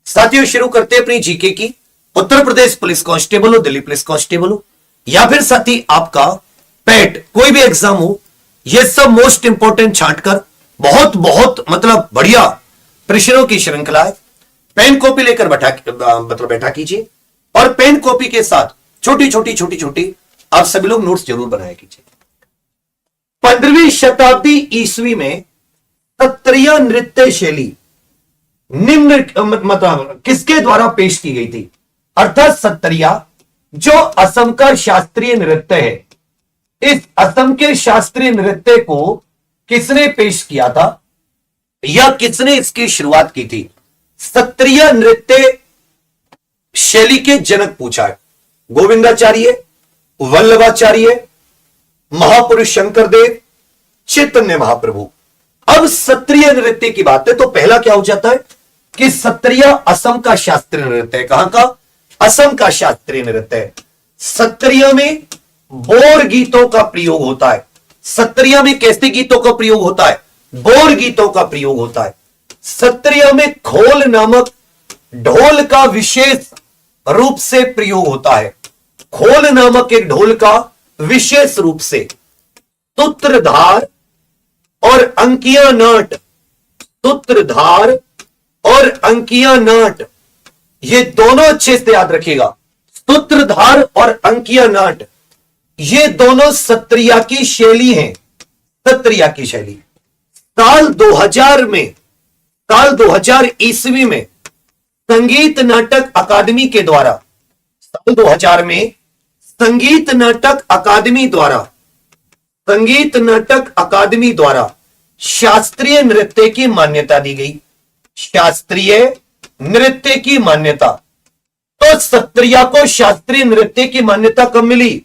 साथियों शुरू करते हैं अपनी जीके की। उत्तर प्रदेश पुलिस कांस्टेबल हो, दिल्ली पुलिस कांस्टेबल हो, या फिर साथी आपका पेट कोई भी एग्जाम हो, ये सब मोस्ट इंपोर्टेंट छांटकर बहुत बहुत मतलब बढ़िया प्रश्नों की श्रृंखला है। पेन कॉपी लेकर बैठा कीजिए और पेन कॉपी के साथ छोटी छोटी आप सभी लोग नोट्स जरूर बनाया कीजिए। 15वीं शताब्दी ईस्वी में सत्रिया नृत्य शैली निम्न मतलब किसके द्वारा पेश की गई थी? अर्थात सत्रिया जो असम का शास्त्रीय नृत्य है, इस असम के शास्त्रीय नृत्य को किसने पेश किया था या किसने इसकी शुरुआत की थी? सत्रिया नृत्य शैली के जनक पूछा है। गोविंदाचार्य, वल्लभाचार्य, महापुरुष शंकरदेव, चैतन्य महाप्रभु। अब सत्रिय नृत्य की बात है तो पहला क्या हो जाता है कि सत्रिया असम का शास्त्रीय नृत्य है। कहां का? असम का शास्त्रीय नृत्य है। सत्रिया में बोर गीतों का प्रयोग होता है। सत्रिया में कैसे गीतों का प्रयोग होता है? बोर गीतों का प्रयोग होता है। सत्रिया में खोल नामक ढोल का विशेष रूप से प्रयोग होता है। खोल नामक एक ढोल का विशेष रूप से सूत्रधार और अंकिया नाट, सूत्रधार और अंकिया नाट, ये दोनों अच्छे से याद रखिएगा। सूत्रधार और अंकिया नाट ये दोनों सत्रिया की शैली हैं। सत्रिया की शैली साल 2000 ईस्वी में संगीत नाटक अकादमी के द्वारा, साल 2000 में संगीत नाटक अकादमी द्वारा शास्त्रीय नृत्य की मान्यता दी गई। शास्त्रीय नृत्य की मान्यता। तो सत्रिया को शास्त्रीय नृत्य की मान्यता कब मिली?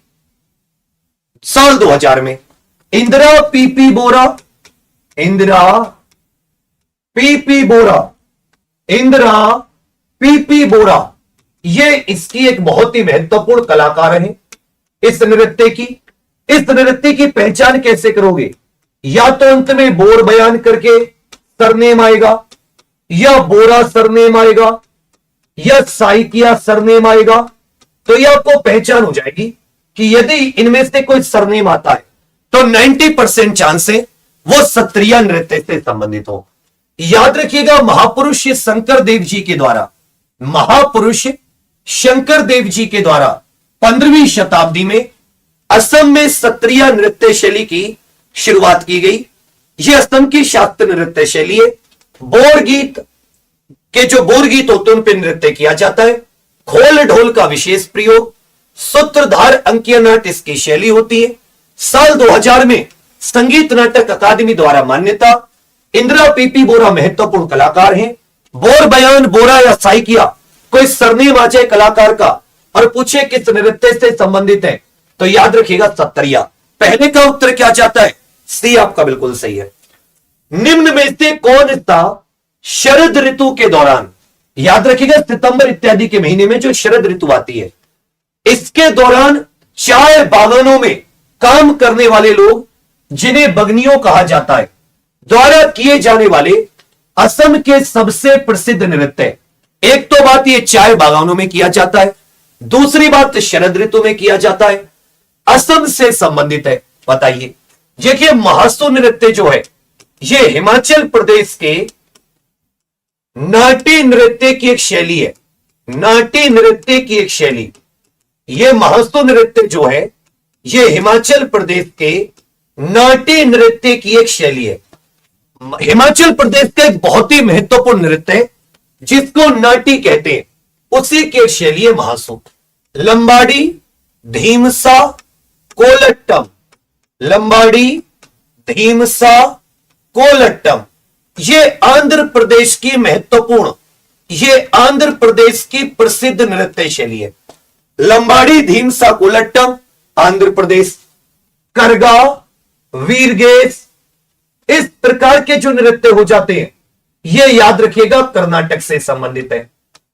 साल 2000 में। इंदिरा पीपी बोरा ये इसकी एक बहुत ही महत्वपूर्ण कलाकार है। इस नृत्य की पहचान कैसे करोगे? या तो अंत में बोर बयान करके सरनेम आएगा, या बोरा सरनेम आएगा, या साइकिया सरनेम आएगा, तो यह आपको पहचान हो जाएगी कि यदि इनमें से कोई सरनेम आता है तो 90% चांस है वो सत्रिया नृत्य से संबंधित हो। याद रखिएगा महापुरुष शंकर देव जी के द्वारा 15वीं शताब्दी में असम में सत्रिया नृत्य शैली की शुरुआत की गई। यह असम की शास्त्रीय नृत्य शैली है। बोर गीत होते हैं उन पर नृत्य किया जाता है। खोल ढोल का विशेष प्रयोग, सूत्रधार अंकिया नाट इसकी शैली होती है। साल 2000 में संगीत नाटक अकादमी द्वारा मान्यता। इंदिरा पीपी बोरा महत्वपूर्ण कलाकार हैं। बोर बयान, बोरा या साइकिया कोई सरनेम आ जाए कलाकार का और पूछे किस नृत्य से संबंधित है तो याद रखिएगा सत्रिया। पहले का उत्तर क्या जाता है? सी आपका बिल्कुल सही है। निम्न में से कौन सा शरद ऋतु के दौरान, याद रखिएगा सितंबर इत्यादि के महीने में जो शरद ऋतु आती है, इसके दौरान चाय बागानों में काम करने वाले लोग, जिन्हें बगनियों कहा जाता है, द्वारा किए जाने वाले असम के सबसे प्रसिद्ध नृत्य। एक तो बात ये चाय बागानों में किया जाता है, दूसरी बात शरद ऋतु में किया जाता है, असम से संबंधित है। बताइए। देखिए महासु नृत्य जो है ये हिमाचल प्रदेश के नाट्य नृत्य की एक शैली है। नाट्य नृत्य की एक शैली, ये महासु नृत्य जो है ये हिमाचल प्रदेश के नाट्य नृत्य की एक शैली है। हिमाचल प्रदेश का एक बहुत ही महत्वपूर्ण नृत्य है जिसको नाट्य कहते हैं, उसी की शैली है महासु। लंबाड़ी, धीमसा, कोलट्टम, लंबाड़ी, धीमसा, कोलट्टम, ये आंध्र प्रदेश की महत्वपूर्ण, ये आंध्र प्रदेश की प्रसिद्ध नृत्य शैली है। लंबाड़ी, धीमसा, कोलट्टम आंध्र प्रदेश। करगा, वीरगेस, इस प्रकार के जो नृत्य हो जाते हैं ये याद रखिएगा कर्नाटक से संबंधित है।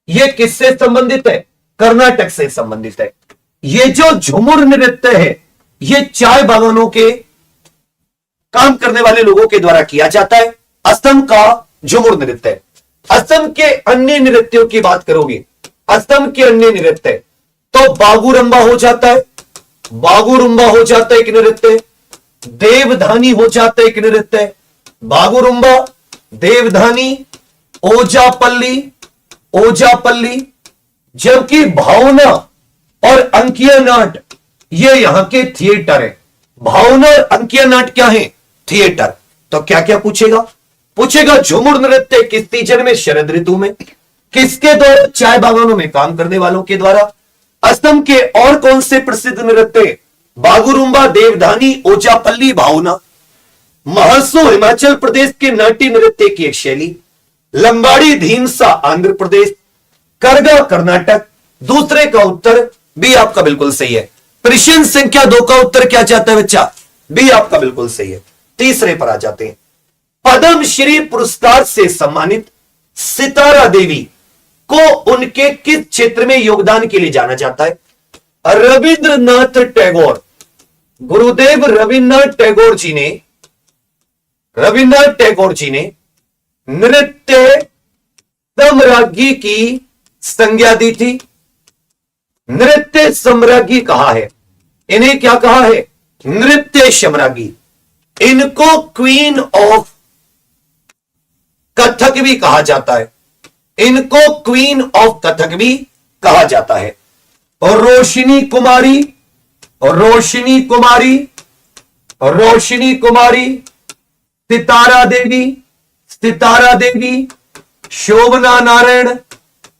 ये किससे संबंधित है? कर्नाटक से संबंधित है। ये जो झुमुर नृत्य है ये चाय बागानों के काम करने वाले लोगों के द्वारा किया जाता है। असम का झुमुर नृत्य। असम के अन्य नृत्यों की बात करोगे, असम के अन्य नृत्य, तो बागुरंबा हो जाता है, बागुरुंबा हो जाता है एक नृत्य, देवधानी हो जाता है एक नृत्य, बागुरुंबा, देवधानी, ओजापल्ली, ओजापल्ली। जबकि भावना और अंकिया नाट ये यहां के थिएटर है। भावना और अंकिया नाट क्या है? थिएटर। तो क्या क्या पूछेगा? पूछेगा झूमर नृत्य किस सीजन में? शरद ऋतु में। किसके द्वारा? चाय बागानों में काम करने वालों के द्वारा। असम के और कौन से प्रसिद्ध नृत्य? बागुरुंबा, देवधानी, ओजापल्ली, भावना। महसो हिमाचल प्रदेश के नाट्य नृत्य की एक शैली। लंबाड़ी धीमसा आंध्र प्रदेश। करगा कर्नाटक। दूसरे का उत्तर बी आपका बिल्कुल सही है। प्रश्न संख्या 2 का उत्तर क्या चाहता है बच्चा? बी आपका बिल्कुल सही है। तीसरे पर आ जाते हैं। पद्म श्री पुरस्कार से सम्मानित सितारा देवी को उनके किस क्षेत्र में योगदान के लिए जाना जाता है? रविंद्रनाथ टैगोर, गुरुदेव रविन्द्रनाथ टैगोर जी ने नृत्य सम्राज्ञी की संज्ञा दी थी। नृत्य सम्राज्ञी कहा है? इन्हें क्या कहा है? नृत्य सम्राज्ञी। इनको क्वीन ऑफ कथक भी कहा जाता है, इनको क्वीन ऑफ कथक भी कहा जाता है। और रोशनी कुमारी, रोशनी कुमारी, रोशनी कुमारी, सितारा देवी, सितारा देवी, शोभना नारायण,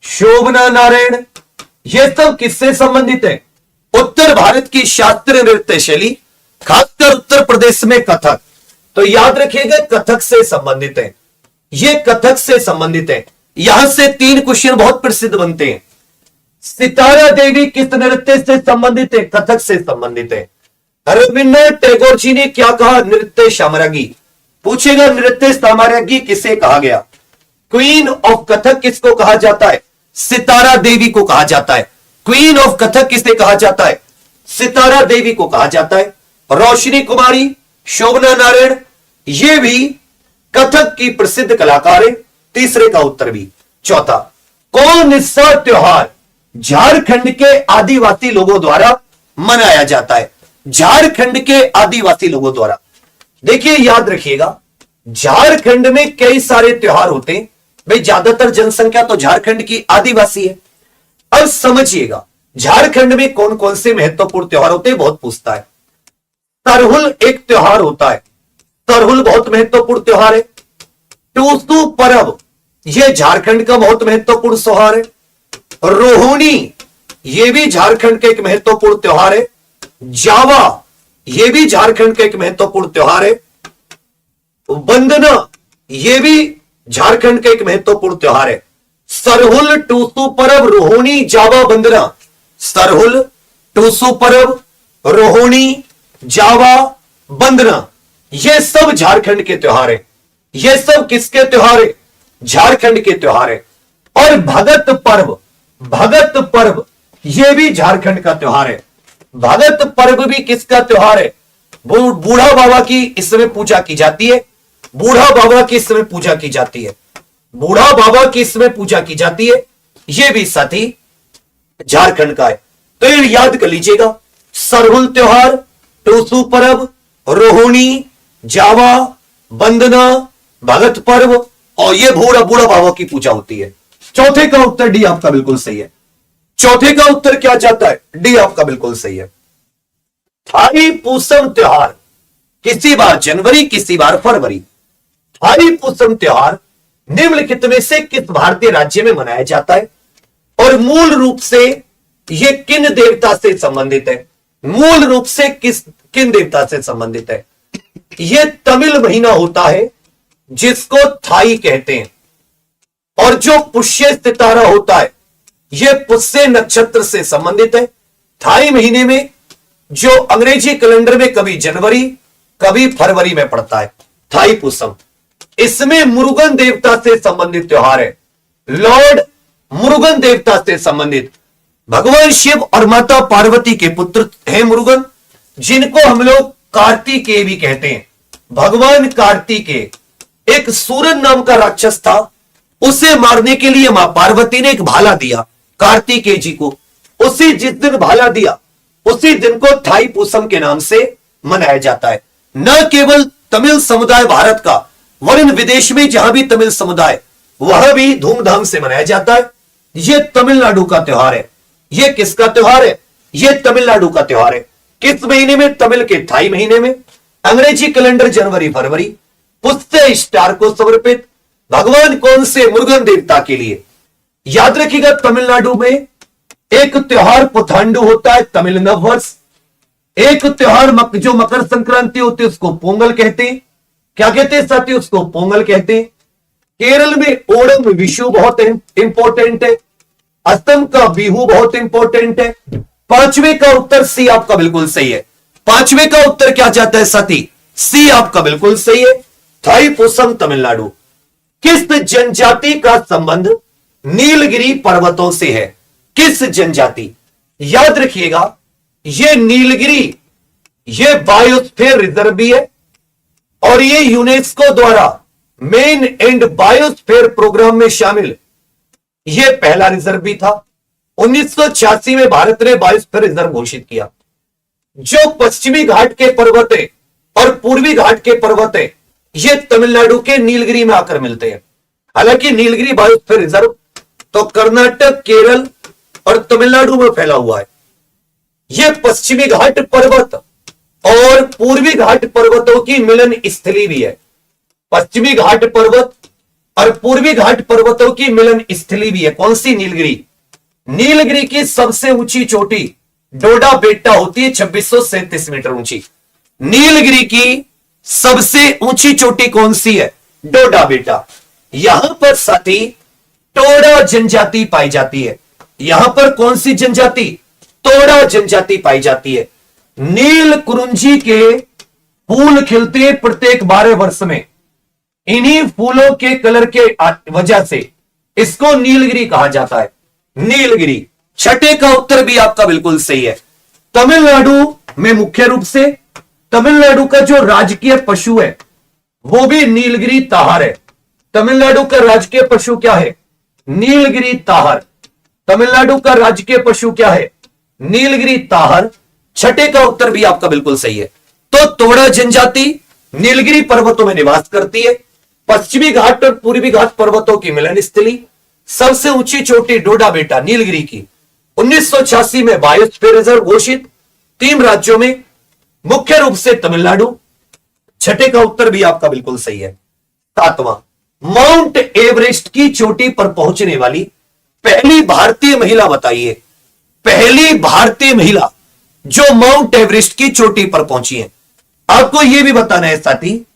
शोभना नारायण, ये सब किससे संबंधित है? उत्तर भारत की शास्त्रीय नृत्य शैली, खासकर उत्तर प्रदेश में कथक। तो याद रखिएगा कथक से संबंधित है, ये कथक से संबंधित है। यहां से 3 क्वेश्चन बहुत प्रसिद्ध बनते हैं। सितारा देवी किस नृत्य से संबंधित है? कथक से संबंधित है। रविन्द्रनाथ टैगोर जी ने क्या कहा? नृत्य साम्राज्ञी। पूछेगा नृत्य साम्राज्ञी किसे कहा गया? क्वीन ऑफ कथक किसको कहा जाता है? सितारा देवी को कहा जाता है। क्वीन ऑफ कथक किसे कहा जाता है? सितारा देवी को कहा जाता है। रोशनी कुमारी, शोभना नारायण, ये भी कथक की प्रसिद्ध कलाकार है। तीसरे का उत्तर भी। चौथा, कौन सा त्योहार झारखंड के आदिवासी लोगों द्वारा मनाया जाता है? झारखंड के आदिवासी लोगों द्वारा। देखिए याद रखिएगा, झारखंड में कई सारे त्योहार होते हैं भाई, ज्यादातर जनसंख्या तो झारखंड की आदिवासी है। अब समझिएगा झारखंड में कौन कौन से महत्वपूर्ण त्योहार होते हैं, बहुत पूछता है। सरहुल एक त्योहार होता है, सरहुल बहुत महत्वपूर्ण त्योहार है। टूसू पर्व यह झारखंड का बहुत महत्वपूर्ण त्योहार है। रोहिणी यह भी झारखंड का एक महत्वपूर्ण त्योहार है। जावा यह भी झारखंड का एक महत्वपूर्ण त्योहार है। वंदना यह भी झारखंड का एक महत्वपूर्ण त्योहार है। सरहुल, टूसू पर्व, रोहिणी, जावा, वंदना। सरहुल, टूसू पर्व, रोहिणी, जावा, वंदना, ये सब झारखंड के त्योहार है। ये सब किसके त्योहार है? झारखंड के त्योहार है। और भगत पर्व, भगत पर्व यह भी झारखंड का त्योहार है। भगत पर्व भी किसका त्योहार है? बूढ़ा बाबा की इस समय पूजा की जाती है। बूढ़ा बाबा की इस समय पूजा की जाती है। बूढ़ा बाबा की इस समय पूजा की जाती है। यह भी साथ ही झारखंड का है। तो ये याद कर लीजिएगा, सरहुल त्योहार, टूसू पर्व, रोहिणी, जावा, वंदना, भगत पर्व, और ये बूढ़ा बाबा की पूजा होती है। चौथे का उत्तर डी आपका बिल्कुल सही है। चौथे का उत्तर क्या चाहता है? डी आपका बिल्कुल सही है। थाई पूसम त्योहार किसी बार जनवरी, किसी बार फरवरी। थाई पूसम त्योहार निम्नलिखित में से किस भारतीय राज्य में मनाया जाता है? और मूल रूप से यह किन देवता से संबंधित है? मूल रूप से किन देवता से संबंधित है? यह तमिल महीना होता है जिसको थाई कहते हैं। और जो पुष्य सितारा होता है यह पुष्य नक्षत्र से संबंधित है। थाई महीने में जो अंग्रेजी कैलेंडर में कभी जनवरी, कभी फरवरी में पड़ता है, थाई पूसम। इसमें मुरुगन देवता से संबंधित त्योहार है। लॉर्ड मुरुगन देवता से संबंधित, भगवान शिव और माता पार्वती के पुत्र हैं मुरुगन, जिनको हम लोग कार्तिकेय भी कहते हैं। भगवान कार्तिकेय, एक सूरन नाम का राक्षस था, उसे मारने के लिए मां पार्वती ने एक भाला दिया कार्तिकेय जी को। उसी जिस दिन भाला दिया उसी दिन को थाई पूसम के नाम से मनाया जाता है। न केवल तमिल समुदाय भारत का, वरन विदेश में जहां भी तमिल समुदाय, वह भी धूमधाम से मनाया जाता है। यह तमिलनाडु का त्योहार है। यह किसका त्योहार है? यह तमिलनाडु का त्योहार है। किस महीने में? तमिल के थाई महीने में। अंग्रेजी कैलेंडर जनवरी फरवरी। पुष्य स्टार को समर्पित। भगवान कौन से? मुरुगन देवता के लिए। याद रखिएगा, तमिलनाडु में एक त्योहार पुथांडु होता है, तमिल नववर्ष। एक त्योहार जो मकर संक्रांति होती है उसको पोंगल कहते हैं। क्या कहते हैं साथियों? उसको पोंगल कहते हैं। केरल में ओणम विशु बहुत इंपॉर्टेंट है। असम का बिहू बहुत इंपॉर्टेंट है। पांचवे का उत्तर सी आपका बिल्कुल सही है। पांचवे का उत्तर क्या जाता है साथी? सी आपका बिल्कुल सही है। थाई पूसम तमिलनाडु। किस जनजाति का संबंध नीलगिरी पर्वतों से है? किस जनजाति? याद रखिएगा, यह नीलगिरी यह बायोस्फीयर रिजर्व भी है और यह यूनेस्को द्वारा मेन एंड बायोस्फीयर प्रोग्राम में शामिल यह पहला रिजर्व भी था। 1986 में भारत ने बायोस्फीयर रिजर्व घोषित किया। जो पश्चिमी घाट के पर्वत है और पूर्वी घाट के पर्वत है, ये तमिलनाडु के नीलगिरी में आकर मिलते हैं। हालांकि नीलगिरी बायोस्फीयर रिजर्व तो कर्नाटक, केरल और तमिलनाडु में फैला हुआ है। यह पश्चिमी घाट पर्वत और पूर्वी घाट पर्वतों की मिलन स्थली भी है। पश्चिमी घाट पर्वत और पूर्वी घाट पर्वतों की मिलन स्थली भी है। कौन सी? नीलगिरी। नीलगिरी की सबसे ऊंची चोटी डोडा बेट्टा होती है, 2637 मीटर ऊंची। नीलगिरी की सबसे ऊंची चोटी कौन सी है? डोडा बेट्टा। यहां पर साथी टोडा जनजाति पाई जाती है। यहां पर कौन सी जनजाति? टोडा जनजाति पाई जाती है। नील कुरुंजी के फूल खिलते हैं प्रत्येक 12 वर्ष में। इन्हीं फूलों के कलर के वजह से इसको नीलगिरी कहा जाता है। नीलगिरी। छठे का उत्तर भी आपका बिल्कुल सही है। तमिलनाडु में मुख्य रूप से तमिलनाडु का जो राजकीय पशु है वो भी नीलगिरी ताहर है। तमिलनाडु का राजकीय पशु क्या है? नीलगिरी ताहर। तमिलनाडु का राजकीय पशु क्या है? नीलगिरी ताहर। छठे का उत्तर भी आपका बिल्कुल सही है। तो तोड़ा जनजाति नीलगिरी पर्वतों में निवास करती है। पश्चिमी घाट और पूर्वी घाट पर्वतों की मिलन स्थली। सबसे ऊंची चोटी डोडा बेटा नीलगिरी की। 1986 में बायोस्फीयर रिजर्व घोषित। 3 राज्यों में, मुख्य रूप से तमिलनाडु। छठे का उत्तर भी आपका बिल्कुल सही है। 7वां, माउंट एवरेस्ट की चोटी पर पहुंचने वाली पहली भारतीय महिला बताइए। पहली भारतीय महिला जो माउंट एवरेस्ट की चोटी पर पहुंची है। आपको यह भी बताना है साथी,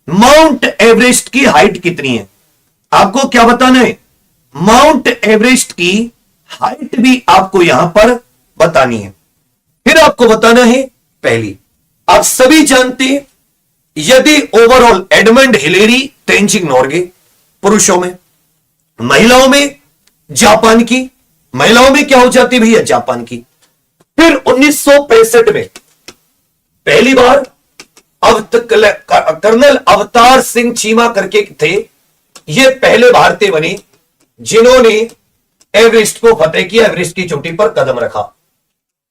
माउंट एवरेस्ट की हाइट कितनी है। आपको क्या बताना है? माउंट एवरेस्ट की हाइट भी आपको यहां पर बतानी है। फिर आपको बताना है, पहली, आप सभी जानते हैं यदि overall Edmund Hillary Tenzing Norgay पुरुषों में, महिलाओं में जापान की। महिलाओं में क्या हो जाती भैया? जापान की। फिर 1965 में पहली बार कर्नल अवतार सिंह चीमा करके थे, ये पहले भारतीय बने जिन्होंने एवरेस्ट को फतेह किया, एवरेस्ट की चोटी पर कदम रखा।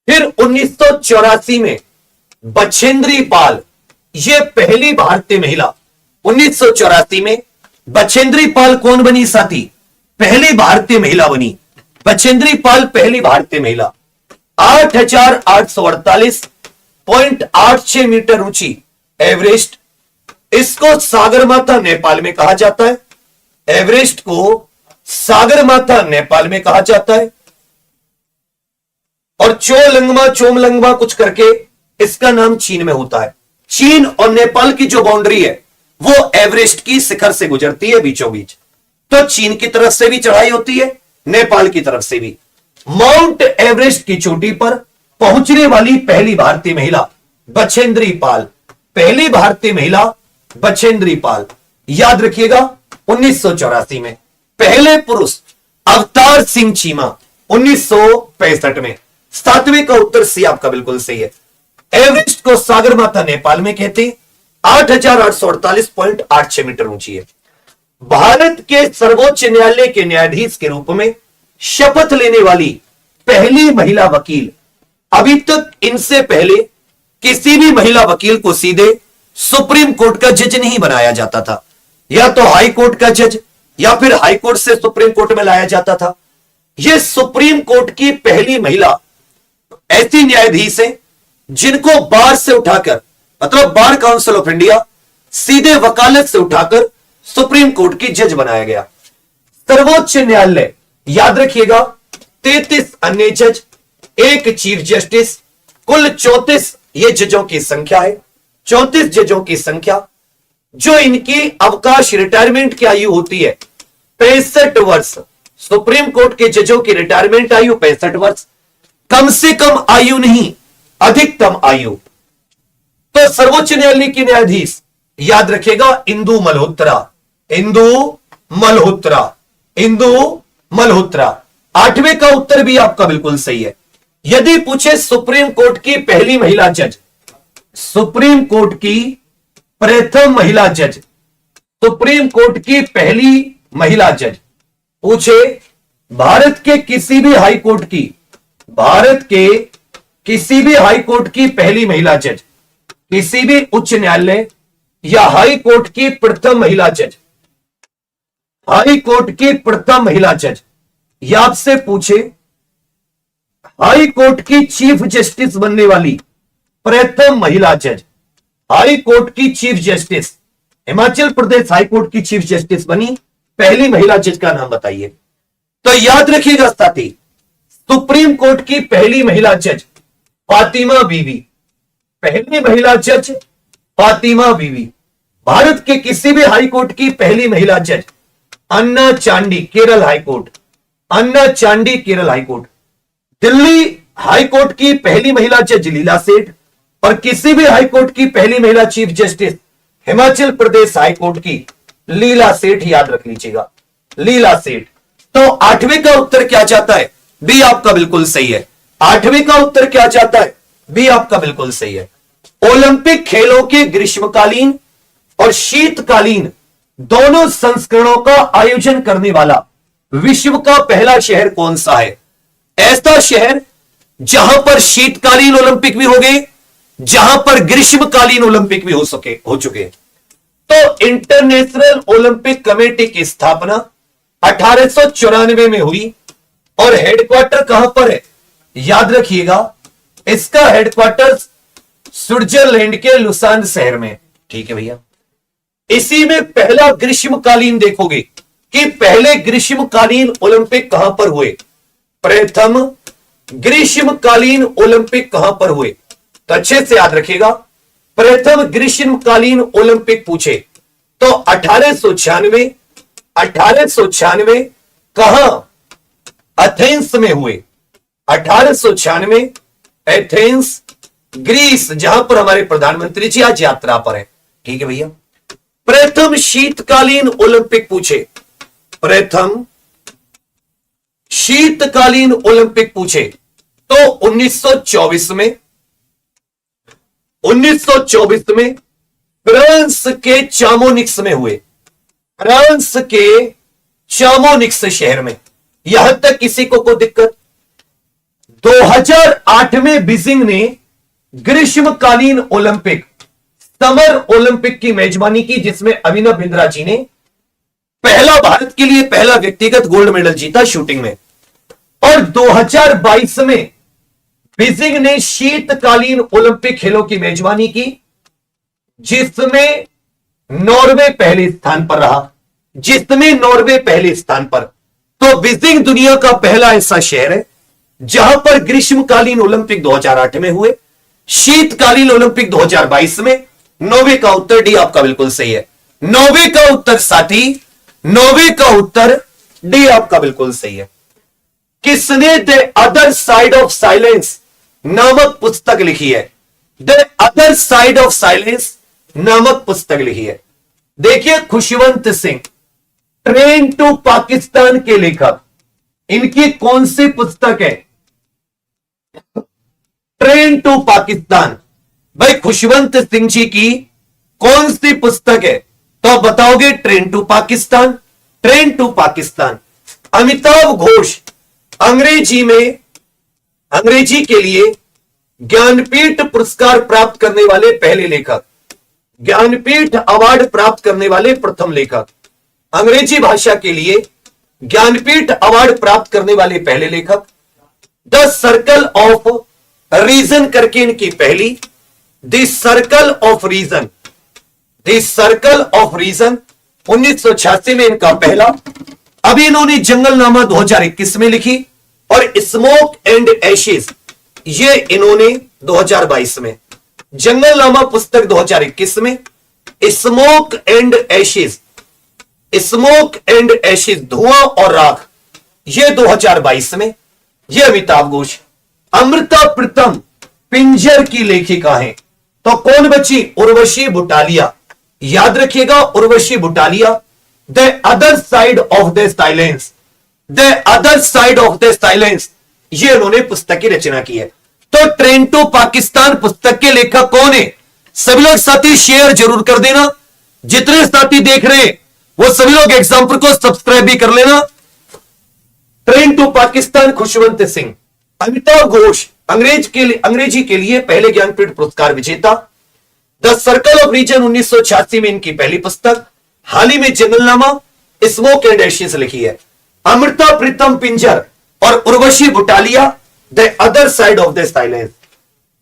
फिर 1984 में बछेंद्री पाल, ये पहली भारतीय महिला। 1984 में बछेंद्री पाल कौन बनी साथी? पहली भारतीय महिला बनी। बछेंद्री पाल पहली भारतीय महिला। 8,848.86 मीटर ऊंची एवरेस्ट, इसको सागरमाथा नेपाल में कहा जाता है। एवरेस्ट को सागरमाथा नेपाल में कहा जाता है। और चोमलंगमा कुछ करके इसका नाम चीन में होता है। चीन और नेपाल की जो बाउंड्री है वो एवरेस्ट की शिखर से गुजरती है बीचों बीच। तो चीन की तरफ से भी चढ़ाई होती है, नेपाल की तरफ से भी। माउंट एवरेस्ट की चोटी पर पहुंचने वाली पहली भारतीय महिला बछेंद्री पाल। पहली भारतीय महिला बछेंद्री पाल, याद रखिएगा। 1984 में पहले पुरुष अवतार सिंह चीमा 1965 में। 7वें का उत्तर सी आपका बिल्कुल सही है। एवरेस्ट को सागरमाथा नेपाल में कहते हैं। 8,848.86 मीटर ऊंची है। भारत के सर्वोच्च न्यायालय के न्यायाधीश के रूप में शपथ लेने वाली पहली महिला वकील। अभी तक इनसे पहले किसी भी महिला वकील को सीधे सुप्रीम कोर्ट का जज नहीं बनाया जाता था, या तो हाई कोर्ट का जज या फिर हाई कोर्ट से सुप्रीम कोर्ट में लाया जाता था। यह सुप्रीम कोर्ट की पहली महिला ऐसी न्यायाधीश है जिनको बार से उठाकर, मतलब बार काउंसिल ऑफ इंडिया, सीधे वकालत से उठाकर सुप्रीम कोर्ट की जज बनाया गया। सर्वोच्च न्यायालय, याद रखिएगा, 33 अन्य जज, एक चीफ जस्टिस, कुल 34 ये जजों की संख्या है। 34 जजों की संख्या, जो इनकी अवकाश रिटायरमेंट की आयु होती है 65 वर्ष। सुप्रीम कोर्ट के जजों की रिटायरमेंट आयु 65 वर्ष, कम से कम आयु नहीं, अधिकतम आयु। तो सर्वोच्च न्यायालय की न्यायाधीश, याद रखिएगा, इंदु मल्होत्रा, इंदु मल्होत्रा, इंदु मल्होत्रा। 8वें का उत्तर भी आपका बिल्कुल सही है। यदि पूछे सुप्रीम कोर्ट की पहली महिला जज, सुप्रीम कोर्ट की प्रथम महिला जज, सुप्रीम कोर्ट की पहली महिला जज, पूछे भारत के किसी भी हाई कोर्ट की, भारत के किसी भी हाई कोर्ट की पहली महिला जज, किसी भी उच्च न्यायालय या हाई कोर्ट की प्रथम महिला जज, हाई कोर्ट की प्रथम महिला जज, या आपसे पूछे हाई कोर्ट की चीफ जस्टिस बनने वाली प्रथम महिला जज, हाई कोर्ट की chief justice, Himachal Pradesh high court की चीफ जस्टिस बनी पहली महिला जज का नाम बताइए। तो याद रखिएगा साथी, सुप्रीम कोर्ट की पहली महिला जज फातिमा बीवी, पहली महिला जज फातिमा बीवी। भारत के किसी भी हाई कोर्ट की पहली महिला जज Anna Chandy, Kerala high court, Anna Chandy, Kerala high court. Delhi high court की पहली महिला जज लीला सेठ, और किसी भी हाई कोर्ट की पहली महिला chief justice Himachal Pradesh high court की लीला सेठ, याद रख लीजिएगा, लीला सेठ। तो 8वें का उत्तर क्या जाता है? बी आपका बिल्कुल सही है। 8वें का उत्तर क्या जाता है? बी आपका बिल्कुल सही है। ओलंपिक खेलों के ग्रीष्मकालीन और शीतकालीन दोनों संस्करणों का आयोजन करने वाला विश्व का पहला शहर कौन सा है? ऐसा शहर जहां पर शीतकालीन ओलंपिक भी हो गए, जहां पर ग्रीष्मकालीन ओलंपिक भी हो चुके। तो इंटरनेशनल ओलंपिक कमेटी की स्थापना 1894 में हुई, और हेडक्वार्टर कहां पर है? याद रखिएगा, इसका हेडक्वार्टर स्विट्जरलैंड के लुसान शहर में। ठीक है भैया। इसी में पहला ग्रीष्मकालीन देखोगे कि पहले ग्रीष्मकालीन ओलंपिक कहां पर हुए, प्रथम ग्रीष्मकालीन ओलंपिक कहां पर हुए। तो अच्छे से याद रखिएगा, प्रथम ग्रीष्मकालीन ओलंपिक पूछे तो 1896 कहां? एथेंस में हुए। 1896 एथेंस, ग्रीस, जहां पर हमारे प्रधानमंत्री जी आज यात्रा पर है। ठीक है भैया। प्रथम शीतकालीन ओलंपिक पूछे, प्रथम शीतकालीन ओलंपिक पूछे तो 1924 में, 1924 में फ्रांस के चामोनिक्स में हुए, फ्रांस के चामोनिक्स शहर में। यहां तक किसी को दिक्कत? 2008 में बीजिंग ने ग्रीष्मकालीन ओलंपिक, समर ओलंपिक की मेजबानी की, जिसमें अभिनव बिंद्रा जी ने भारत के लिए पहला व्यक्तिगत गोल्ड मेडल जीता शूटिंग में। और 2022 में बीजिंग ने शीतकालीन ओलंपिक खेलों की मेजबानी की, जिसमें नॉर्वे पहले स्थान पर रहा, जिसमें नॉर्वे पहले स्थान पर। तो बीजिंग दुनिया का पहला ऐसा शहर है जहां पर ग्रीष्मकालीन ओलंपिक 2008 में हुए, शीतकालीन ओलंपिक 2022 में। नॉर्वे का उत्तर डी आपका बिल्कुल सही है। नॉर्वे का उत्तर साथी, नॉर्वे का उत्तर डी आपका बिल्कुल सही है। किसने the other side of silence नामक पुस्तक लिखी है? The other side of silence नामक पुस्तक लिखी है। देखिए, खुशवंत सिंह, ट्रेन टू पाकिस्तान के लेखक, इनकी कौन सी पुस्तक है? Train to Pakistan. भाई खुशवंत सिंह जी की कौन सी पुस्तक है? तो आप बताओगे train to Pakistan. Train to Pakistan. Amitav Ghosh अंग्रेजी के लिए ज्ञानपीठ पुरस्कार प्राप्त करने वाले पहले लेखक, ज्ञानपीठ अवार्ड प्राप्त करने वाले प्रथम लेखक, अंग्रेजी भाषा के लिए ज्ञानपीठ अवार्ड प्राप्त करने वाले पहले लेखक। द सर्कल ऑफ रीजन करके इनकी पहली, the circle of reason, the circle of reason 1986 में इनका पहला। अभी इन्होंने जंगलनामा 2021 में लिखी और स्मोक एंड एशेज ये इन्होंने 2022 में। जंगलनामा पुस्तक 2021 में, smoke and Ashes, smoke and Ashes धुआं और राख ये 2022 में। ये अमिताभ घोष। अमृता प्रीतम पिंजर की लेखिका हैं, तो कौन बची? उर्वशी बुटालिया। याद रखिएगा Urvashi Butalia. The other side of the silence, the other side of the silence ये उन्होंने पुस्तक की रचना की है। तो ट्रेन टू पाकिस्तान पुस्तक के लेखक कौन है? सभी लोग साथी शेयर जरूर कर देना। जितने साथी देख रहे हैं वो सभी लोग एग्जाम्पल को सब्सक्राइब भी कर लेना। Train to Pakistan Khushwant Singh. अमिताभ घोष अंग्रेजी के लिए पहले ज्ञानपीठ पुरस्कार विजेता। द सर्कल ऑफ रीजन 1986 में इनकी पहली पुस्तक। हाल ही में जंगलनामा, स्मोक एंड एशेज लिखी है। अमृता प्रीतम पिंजर और Urvashi Butalia the other side of the silence.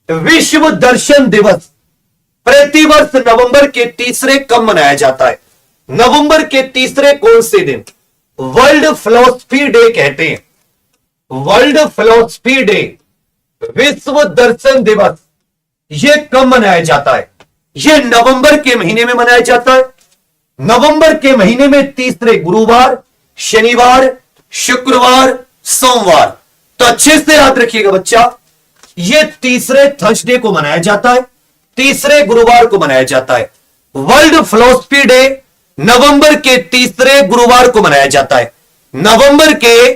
विश्व दर्शन दिवस प्रतिवर्ष नवंबर के तीसरे कब मनाया जाता है? नवंबर के तीसरे कौन से दिन? वर्ल्ड फिलोसफी डे कहते हैं। वर्ल्ड फिलोसफी डे, विश्व दर्शन दिवस ये कब मनाया जाता है? ये नवंबर के महीने में मनाया जाता है। नवंबर के महीने में तीसरे गुरुवार, शनिवार, शुक्रवार, सोमवार। तो अच्छे से याद रखिएगा बच्चा, ये तीसरे थर्सडे को मनाया जाता है, तीसरे गुरुवार को मनाया जाता है। वर्ल्ड फिलोसफी डे नवंबर के तीसरे गुरुवार को मनाया जाता है। नवंबर के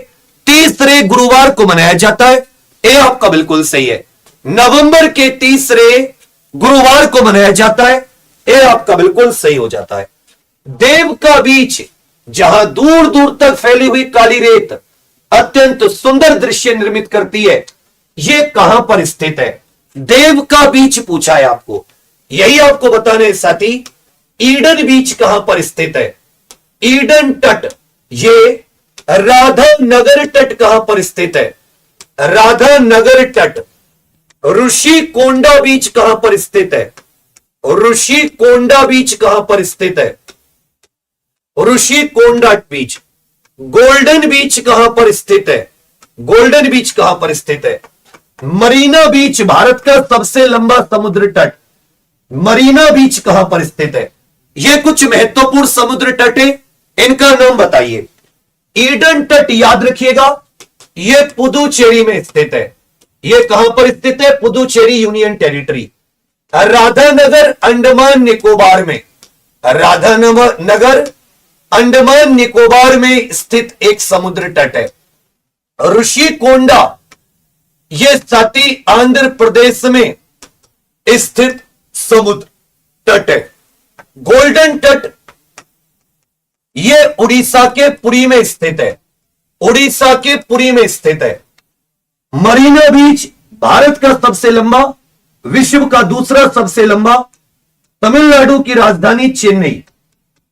तीसरे गुरुवार को मनाया जाता है। ये आपका बिल्कुल सही है। नवंबर के तीसरे गुरुवार को मनाया जाता है। ये आपका बिल्कुल सही हो जाता है। देव का बीच, जहां दूर दूर तक फैली हुई काली रेत अत्यंत सुंदर दृश्य निर्मित करती है, यह कहां पर स्थित है? देव का बीच पूछा है आपको, यही आपको बताने साथी। ईडन बीच कहां पर स्थित है? ईडन तट, ये राधा नगर तट कहां पर स्थित है? राधा नगर तट। ऋषि कोंडा बीच कहां पर स्थित है? ऋषि कोंडा बीच कहां पर स्थित है? ऋषि कोंडा बीच। गोल्डन बीच कहां पर स्थित है? गोल्डन बीच कहां पर स्थित है? मरीना बीच, भारत का सबसे लंबा समुद्र तट, मरीना बीच कहां पर स्थित है? ये कुछ महत्वपूर्ण समुद्र तट है, इनका नाम बताइए। ईडन तट याद रखिएगा, यह पुदुचेरी में स्थित है। यह कहां पर स्थित है? Puducherry union territory. राधानगर अंडमान निकोबार में, राधानगर अंडमान निकोबार में स्थित एक समुद्र तट है। ऋषिकोंडा यह साथी आंध्र प्रदेश में स्थित समुद्र तट है। गोल्डन तट यह उड़ीसा के पुरी में स्थित है। उड़ीसा के पुरी में स्थित है। मरीना बीच भारत का सबसे लंबा, विश्व का दूसरा सबसे लंबा, तमिलनाडु की राजधानी चेन्नई,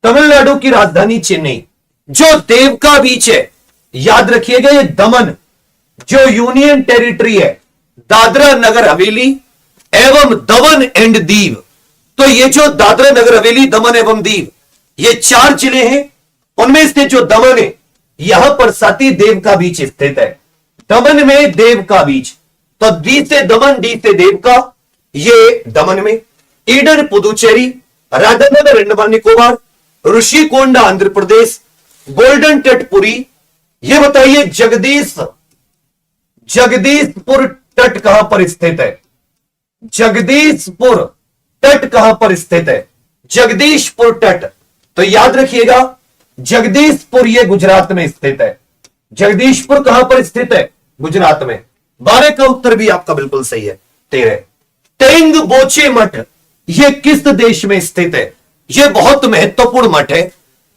तमिलनाडु की राजधानी चेन्नई। जो देव का बीच है याद रखिएगा, ये दमन, जो यूनियन टेरिटरी है दादरा नगर हवेली एवं दमन एंड दीव। तो ये जो दादरा नगर हवेली, दमन एवं दीव, ये 4 जिले हैं, उनमें से जो दमन है यहां पर साथी देव का बीच स्थित है। दमन में देव का बीच, तो दी से दमन, डी से देव का, ये दमन में। ईडन पुदुचेरी, राधानगर अंडमान निकोबार, ऋषिकोंडा आंध्र प्रदेश, गोल्डन तट पुरी। ये बताइए जगदीशपुर तट कहां पर स्थित है? जगदीशपुर तट कहां पर स्थित है? जगदीशपुर तट, तो याद रखिएगा जगदीशपुर ये गुजरात में स्थित है। जगदीशपुर कहां पर स्थित है? गुजरात में। 12 का उत्तर भी आपका बिल्कुल सही है। 13 टेंग बोचे मठ ये किस देश में स्थित है? यह बहुत महत्वपूर्ण मठ है,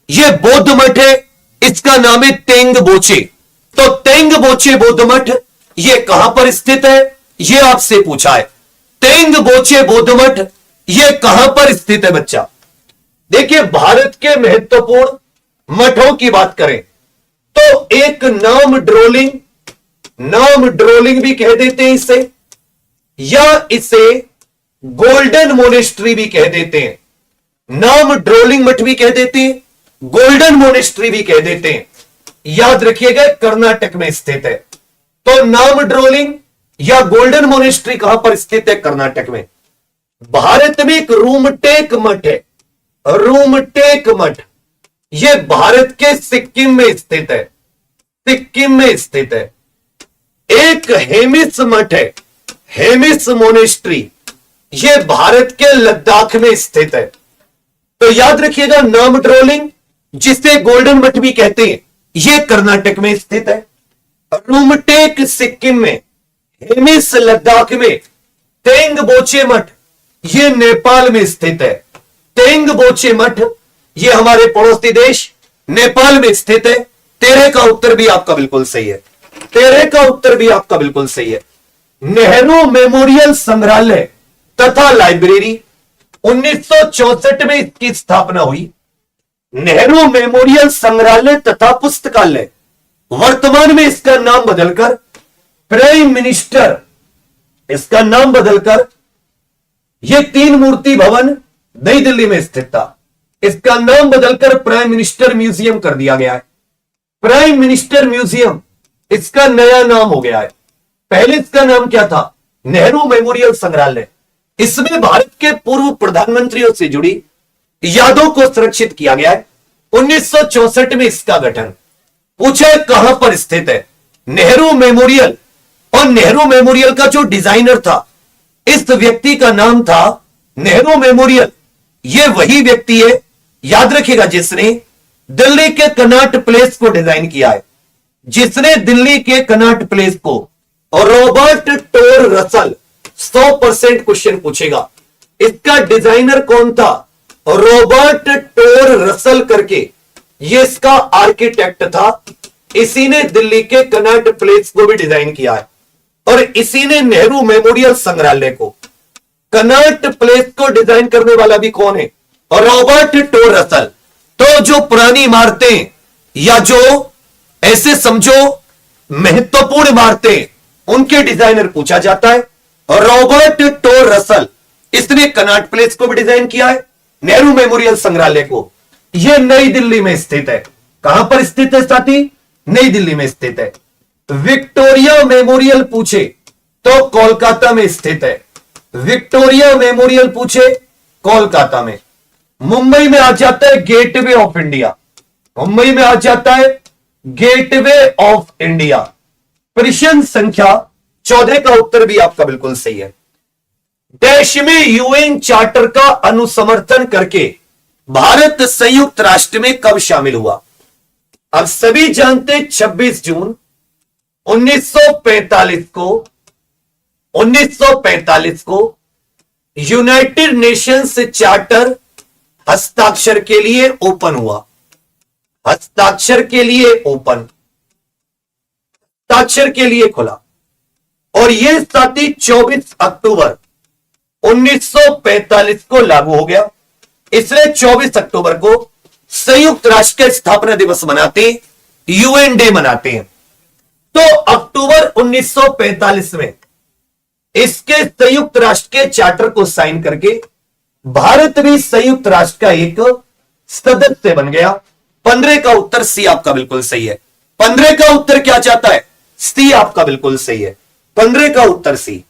यह बौद्ध मठ है, इसका नाम है तेंग बोचे। तो तेंग बोचे बौद्ध मठ यह कहां पर स्थित है, यह आपसे पूछा है। तेंग बोचे बौद्ध मठ यह कहां पर स्थित है बच्चा? देखिए, भारत के महत्वपूर्ण मठों की बात करें तो एक नाम ड्रोलिंग भी कह देते हैं इसे, या इसे गोल्डन मोनेस्ट्री भी कह देते हैं। नाम ड्रोलिंग मठ भी कह देते हैं, गोल्डन मोनेस्ट्री भी कह देते हैं। याद रखिएगा, कर्नाटक में स्थित है। तो नाम ड्रोलिंग या गोल्डन मोनेस्ट्री कहां पर स्थित है? कर्नाटक में। भारत में एक रूमटेक मठ है, रूमटेक मठ, यह भारत के सिक्किम में स्थित है, सिक्किम में स्थित है। एक हेमिस मठ है, हेमिस मोनेस्ट्री, यह भारत के लद्दाख में स्थित है। तो याद रखिएगा, नाम ड्रोलिंग जिसे गोल्डन मठ भी कहते हैं, यह कर्नाटक में स्थित है। रूमटेक सिक्किम में, हेमिस लद्दाख में, तेंग बोचे मठ यह नेपाल में स्थित है। तेंग बोचे मठ यह हमारे पड़ोसी देश नेपाल में स्थित है। 13 का उत्तर भी आपका बिल्कुल सही है, 13 का उत्तर भी आपका बिल्कुल सही है। नेहरू मेमोरियल संग्रहालय तथा लाइब्रेरी 1964 में इसकी स्थापना हुई। नेहरू मेमोरियल संग्रहालय तथा पुस्तकालय, वर्तमान में इसका नाम बदलकर प्राइम मिनिस्टर, इसका नाम बदलकर यह 3 मूर्ति भवन नई दिल्ली में स्थित था, इसका नाम बदलकर प्राइम मिनिस्टर म्यूजियम कर दिया गया है। प्राइम मिनिस्टर म्यूजियम इसका नया नाम हो गया है। पहले इसका नाम क्या था? नेहरू मेमोरियल संग्रहालय। इसमें भारत के पूर्व प्रधानमंत्रियों से जुड़ी यादों को सुरक्षित किया गया है। 1964 में इसका गठन। पूछे कहां पर स्थित है? नेहरू मेमोरियल। और नेहरू मेमोरियल का जो डिजाइनर था, इस व्यक्ति का नाम था नेहरू मेमोरियल। यह वही व्यक्ति है, याद रखिएगा, जिसने दिल्ली के कनॉट प्लेस को डिजाइन किया है, जिसने दिल्ली के कनॉट प्लेस को। और रॉबर्ट टोर रसल, 100% क्वेश्चन पूछेगा, इसका डिजाइनर कौन था? रॉबर्ट टोर रसल करके ये इसका आर्किटेक्ट था। इसी ने दिल्ली के कनॉट प्लेस को भी डिजाइन किया है, और इसी ने नेहरू मेमोरियल संग्रहालय को, कनॉट प्लेस को डिजाइन करने वाला भी कौन है? और रॉबर्ट टोर रसल। तो जो पुरानी इमारतें या जो ऐसे समझो महत्वपूर्ण इमारतें, उनके डिजाइनर पूछा जाता है। और रॉबर्ट टोर रसल, इसने कनॉट प्लेस को भी डिजाइन किया है, नेहरू मेमोरियल संग्रहालय को। यह नई दिल्ली में स्थित है। कहां पर स्थित है साथी? नई दिल्ली में स्थित है। विक्टोरिया मेमोरियल पूछे तो कोलकाता में स्थित है। विक्टोरिया मेमोरियल पूछे कोलकाता में। मुंबई में आ जाता है गेटवे ऑफ इंडिया, मुंबई में आ जाता है गेटवे ऑफ इंडिया। प्रश्न संख्या 14 का उत्तर भी आपका बिल्कुल सही है। देश में यूएन चार्टर का अनुसमर्थन करके भारत संयुक्त राष्ट्र में कब शामिल हुआ? अब सभी जानते 26 जून 1945 को यूनाइटेड नेशंस चार्टर हस्ताक्षर के लिए ओपन हुआ। हस्ताक्षर के लिए ओपन, हस्ताक्षर के लिए खुला। और यह साथी 24 अक्टूबर 1945 को लागू हो गया। इसलिए 24 अक्टूबर को संयुक्त राष्ट्र के स्थापना दिवस मनाते हैं, यूएन डे मनाते हैं। तो अक्टूबर 1945 में इसके संयुक्त राष्ट्र के चार्टर को साइन करके भारत भी संयुक्त राष्ट्र का एक सदस्य बन गया। 15 का उत्तर सी आपका बिल्कुल सही है। 15 का उत्तर क्या चाहता है? सी आपका बिल्कुल सही है। 15 का उत्तर सी।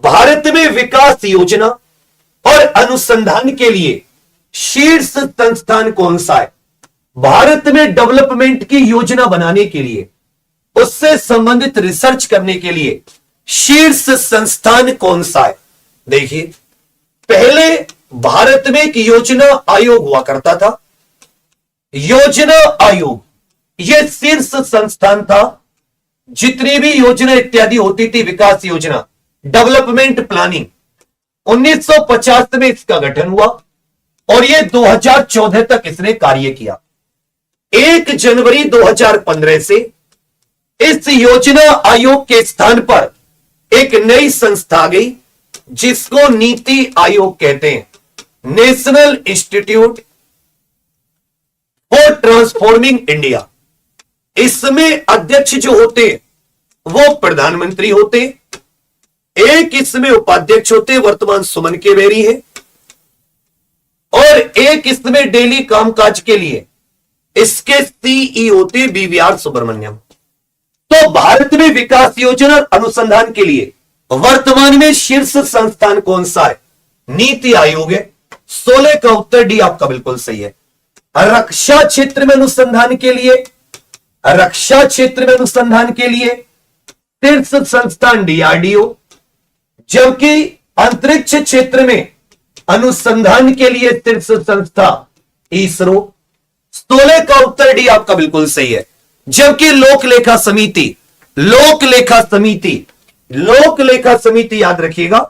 भारत में विकास योजना और अनुसंधान के लिए शीर्ष संस्थान कौन सा है? भारत में डेवलपमेंट की योजना बनाने के लिए, उससे संबंधित रिसर्च करने के लिए शीर्ष संस्थान कौन सा है? देखिए, पहले भारत में एक योजना आयोग हुआ करता था। योजना आयोग यह शीर्ष संस्थान था। जितनी भी योजना इत्यादि होती थी, विकास योजना, डेवलपमेंट प्लानिंग, 1950 में इसका गठन हुआ। और ये 2014 तक इसने कार्य किया। 1 जनवरी 2015 से इस योजना आयोग के स्थान पर एक नई संस्था आ गई जिसको नीति आयोग कहते हैं, national institute for transforming India. इसमें अध्यक्ष जो होते वो प्रधानमंत्री होते, एक इसमें उपाध्यक्ष होते, वर्तमान सुमन के बेरी है, और एक इसमें डेली कामकाज के लिए इसके सीईओ होते बीवीआर सुब्रमण्यम। तो भारत में विकास योजना और अनुसंधान के लिए वर्तमान में शीर्ष संस्थान कौन सा है? नीति आयोग है। 16 का उत्तर डी आपका बिल्कुल सही है। रक्षा क्षेत्र में अनुसंधान के लिए, रक्षा क्षेत्र में अनुसंधान के लिए शीर्ष संस्थान डीआरडीओ, जबकि अंतरिक्ष क्षेत्र में अनुसंधान के लिए शीर्ष संस्था इसरो। 16 का उत्तर डी आपका बिल्कुल सही है। जबकि लोकलेखा समिति, लोकलेखा समिति, लोकलेखा समिति याद रखिएगा,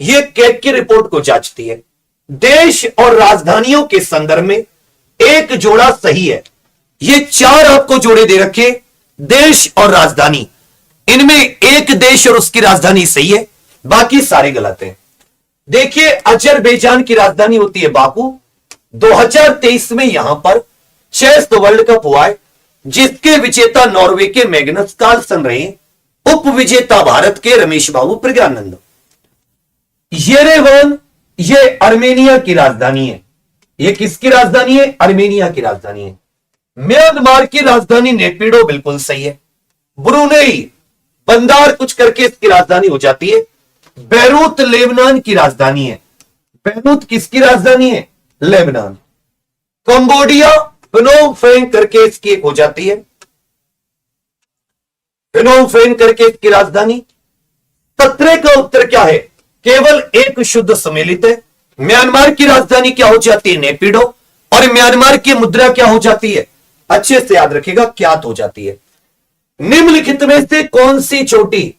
यह कैग की रिपोर्ट को जांचती है। देश और राजधानियों के संदर्भ में एक जोड़ा सही है। ये 4 आपको जोड़े दे रखे, देश और राजधानी, इनमें एक देश और उसकी राजधानी सही है, बाकी सारे गलत हैं। देखिए अजरबैजान की राजधानी होती है बाकू। 2023 में यहां पर चेस वर्ल्ड कप हुआ है जिसके विजेता नॉर्वे के मैग्नस कार्लसन रहे, उप विजेता भारत के रमेश बाबू प्रज्ञानंद। येरेवन ये अर्मेनिया की राजधानी है। ये किसकी राजधानी है? अर्मेनिया की राजधानी है। म्यांमार की राजधानी नेपिडो बिल्कुल सही है। ब्रुनेई बंदार कुछ करके इसकी राजधानी हो जाती है। बैरूत लेबनान की राजधानी है। बैरूत किसकी राजधानी है? लेबनान। कंबोडिया प्नोम पेन करके इसकी एक हो जाती है, प्नोम पेन करके इसकी राजधानी। 17 का उत्तर क्या है? केवल एक शुद्ध सम्मिलित है। म्यांमार की राजधानी क्या हो जाती है? नेपिडो। और म्यांमार की मुद्रा क्या हो जाती है? अच्छे से याद रखिएगा, क्यात हो जाती है। निम्नलिखित में से कौन सी चोटी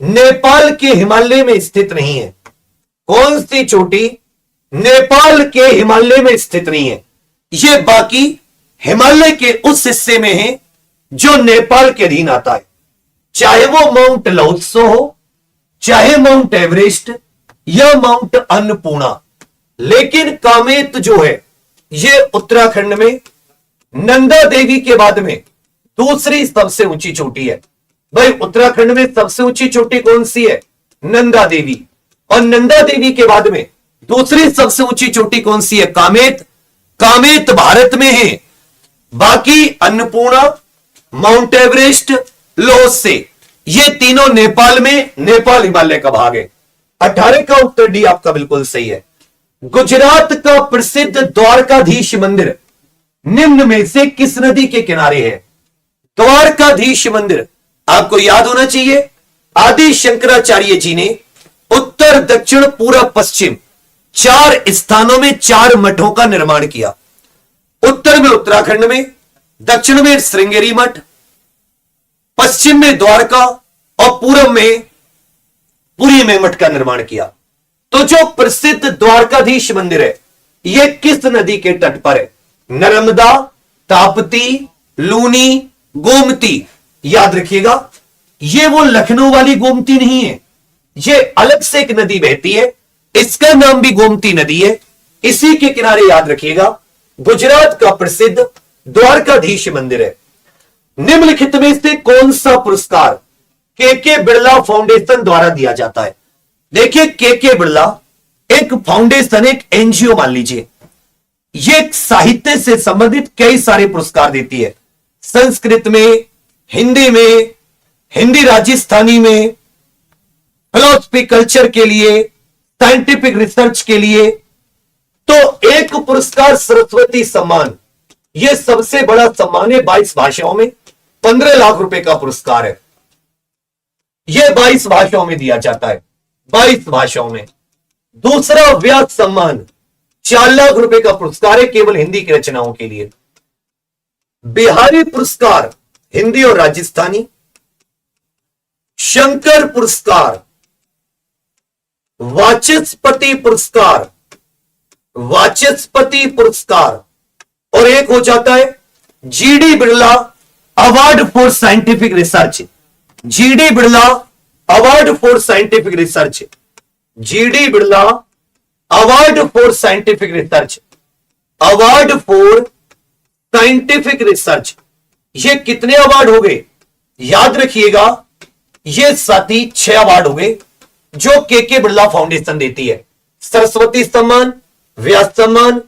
नेपाल के हिमालय में स्थित नहीं है? कौन सी चोटी नेपाल के हिमालय में स्थित नहीं है? ये बाकी हिमालय के उस हिस्से में है जो नेपाल के अधीन आता है, चाहे वो माउंट लौत्सो हो, चाहे माउंट एवरेस्ट या माउंट अन्नपूर्णा। लेकिन कामेत जो है ये उत्तराखंड में नंदा देवी के बाद में दूसरी सबसे ऊंची चोटी है। भाई उत्तराखंड में सबसे ऊंची चोटी कौन सी है? नंदा देवी। और नंदा देवी के बाद में दूसरी सबसे ऊंची चोटी कौन सी है? कामेत। कामेत भारत में है, बाकी अन्नपूर्णा, माउंट एवरेस्ट, लोहसे, ये तीनों नेपाल में, नेपाल हिमालय का भाग है। 18 का उत्तर डी आपका बिल्कुल सही है। गुजरात का प्रसिद्ध द्वारकाधीश मंदिर निम्न में से किस नदी के किनारे है? द्वारकाधीश मंदिर आपको याद होना चाहिए, आदि शंकराचार्य जी ने उत्तर दक्षिण पूर्व पश्चिम 4 स्थानों में 4 मठों का निर्माण किया। उत्तर में उत्तराखंड में, दक्षिण में श्रृंगेरी मठ, पश्चिम में द्वारका और पूर्व में पुरी में मठ का निर्माण किया। तो जो प्रसिद्ध द्वारकाधीश मंदिर है यह किस नदी के तट पर है? नर्मदा, ताप्ती, लूनी, गोमती। याद रखिएगा, ये वो लखनऊ वाली गोमती नहीं है, ये अलग से एक नदी बहती है, इसका नाम भी गोमती नदी है। इसी के किनारे याद रखिएगा गुजरात का प्रसिद्ध द्वारकाधीश मंदिर है। निम्नलिखित में से कौन सा पुरस्कार के बिरला फाउंडेशन द्वारा दिया जाता है? देखिए के बिरला एक फाउंडेशन, एक एनजीओ मान लीजिए, ये साहित्य से संबंधित कई सारे पुरस्कार देती है। संस्कृत में, हिंदी में, हिंदी राजस्थानी में, फिलोसफी कल्चर के लिए, साइंटिफिक रिसर्च के लिए। तो एक पुरस्कार सरस्वती सम्मान, यह सबसे बड़ा सम्मान है, 22 भाषाओं में 15 लाख रुपए का पुरस्कार है। यह 22 भाषाओं में दिया जाता है, 22 भाषाओं में। दूसरा व्यास सम्मान 4 लाख रुपए का पुरस्कार है, केवल हिंदी की रचनाओं के लिए। बिहारी पुरस्कार हिंदी और राजस्थानी। शंकर पुरस्कार, वाचस्पति पुरस्कार वाचस्पति पुरस्कार, और एक हो जाता है GD Birla award for scientific research. GD Birla award for scientific research, GD Birla award for scientific research, award for scientific research. ये कितने अवार्ड हो गए? याद रखिएगा, ये साथी 6 अवार्ड हो गए जो के बिरला फाउंडेशन देती है। सरस्वती सम्मान, व्यास सम्मान,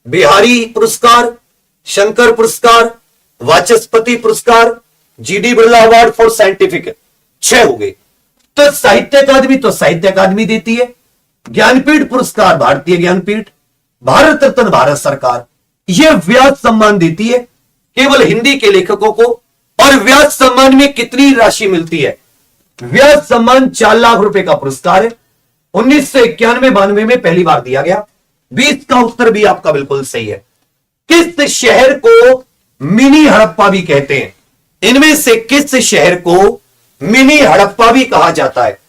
बिहारी पुरस्कार, शंकर पुरस्कार, वाचस्पति पुरस्कार, GD Birla award for scientific, 6 हो गए। तो साहित्य अकादमी तो साहित्य अकादमी देती है, ज्ञानपीठ पुरस्कार भारतीय ज्ञानपीठ, भारत रत्न भारत सरकार, यह व्यास सम्मान देती है केवल हिंदी के लेखकों को। और व्यास सम्मान में कितनी राशि मिलती है? व्यास सम्मान 4 लाख रुपए का पुरस्कार है, 1991-92 में पहली बार दिया गया। 20 का उत्तर भी आपका बिल्कुल सही है। किस शहर को मिनी हड़प्पा भी कहते हैं? इनमें से किस शहर को मिनी हड़प्पा भी कहा जाता है?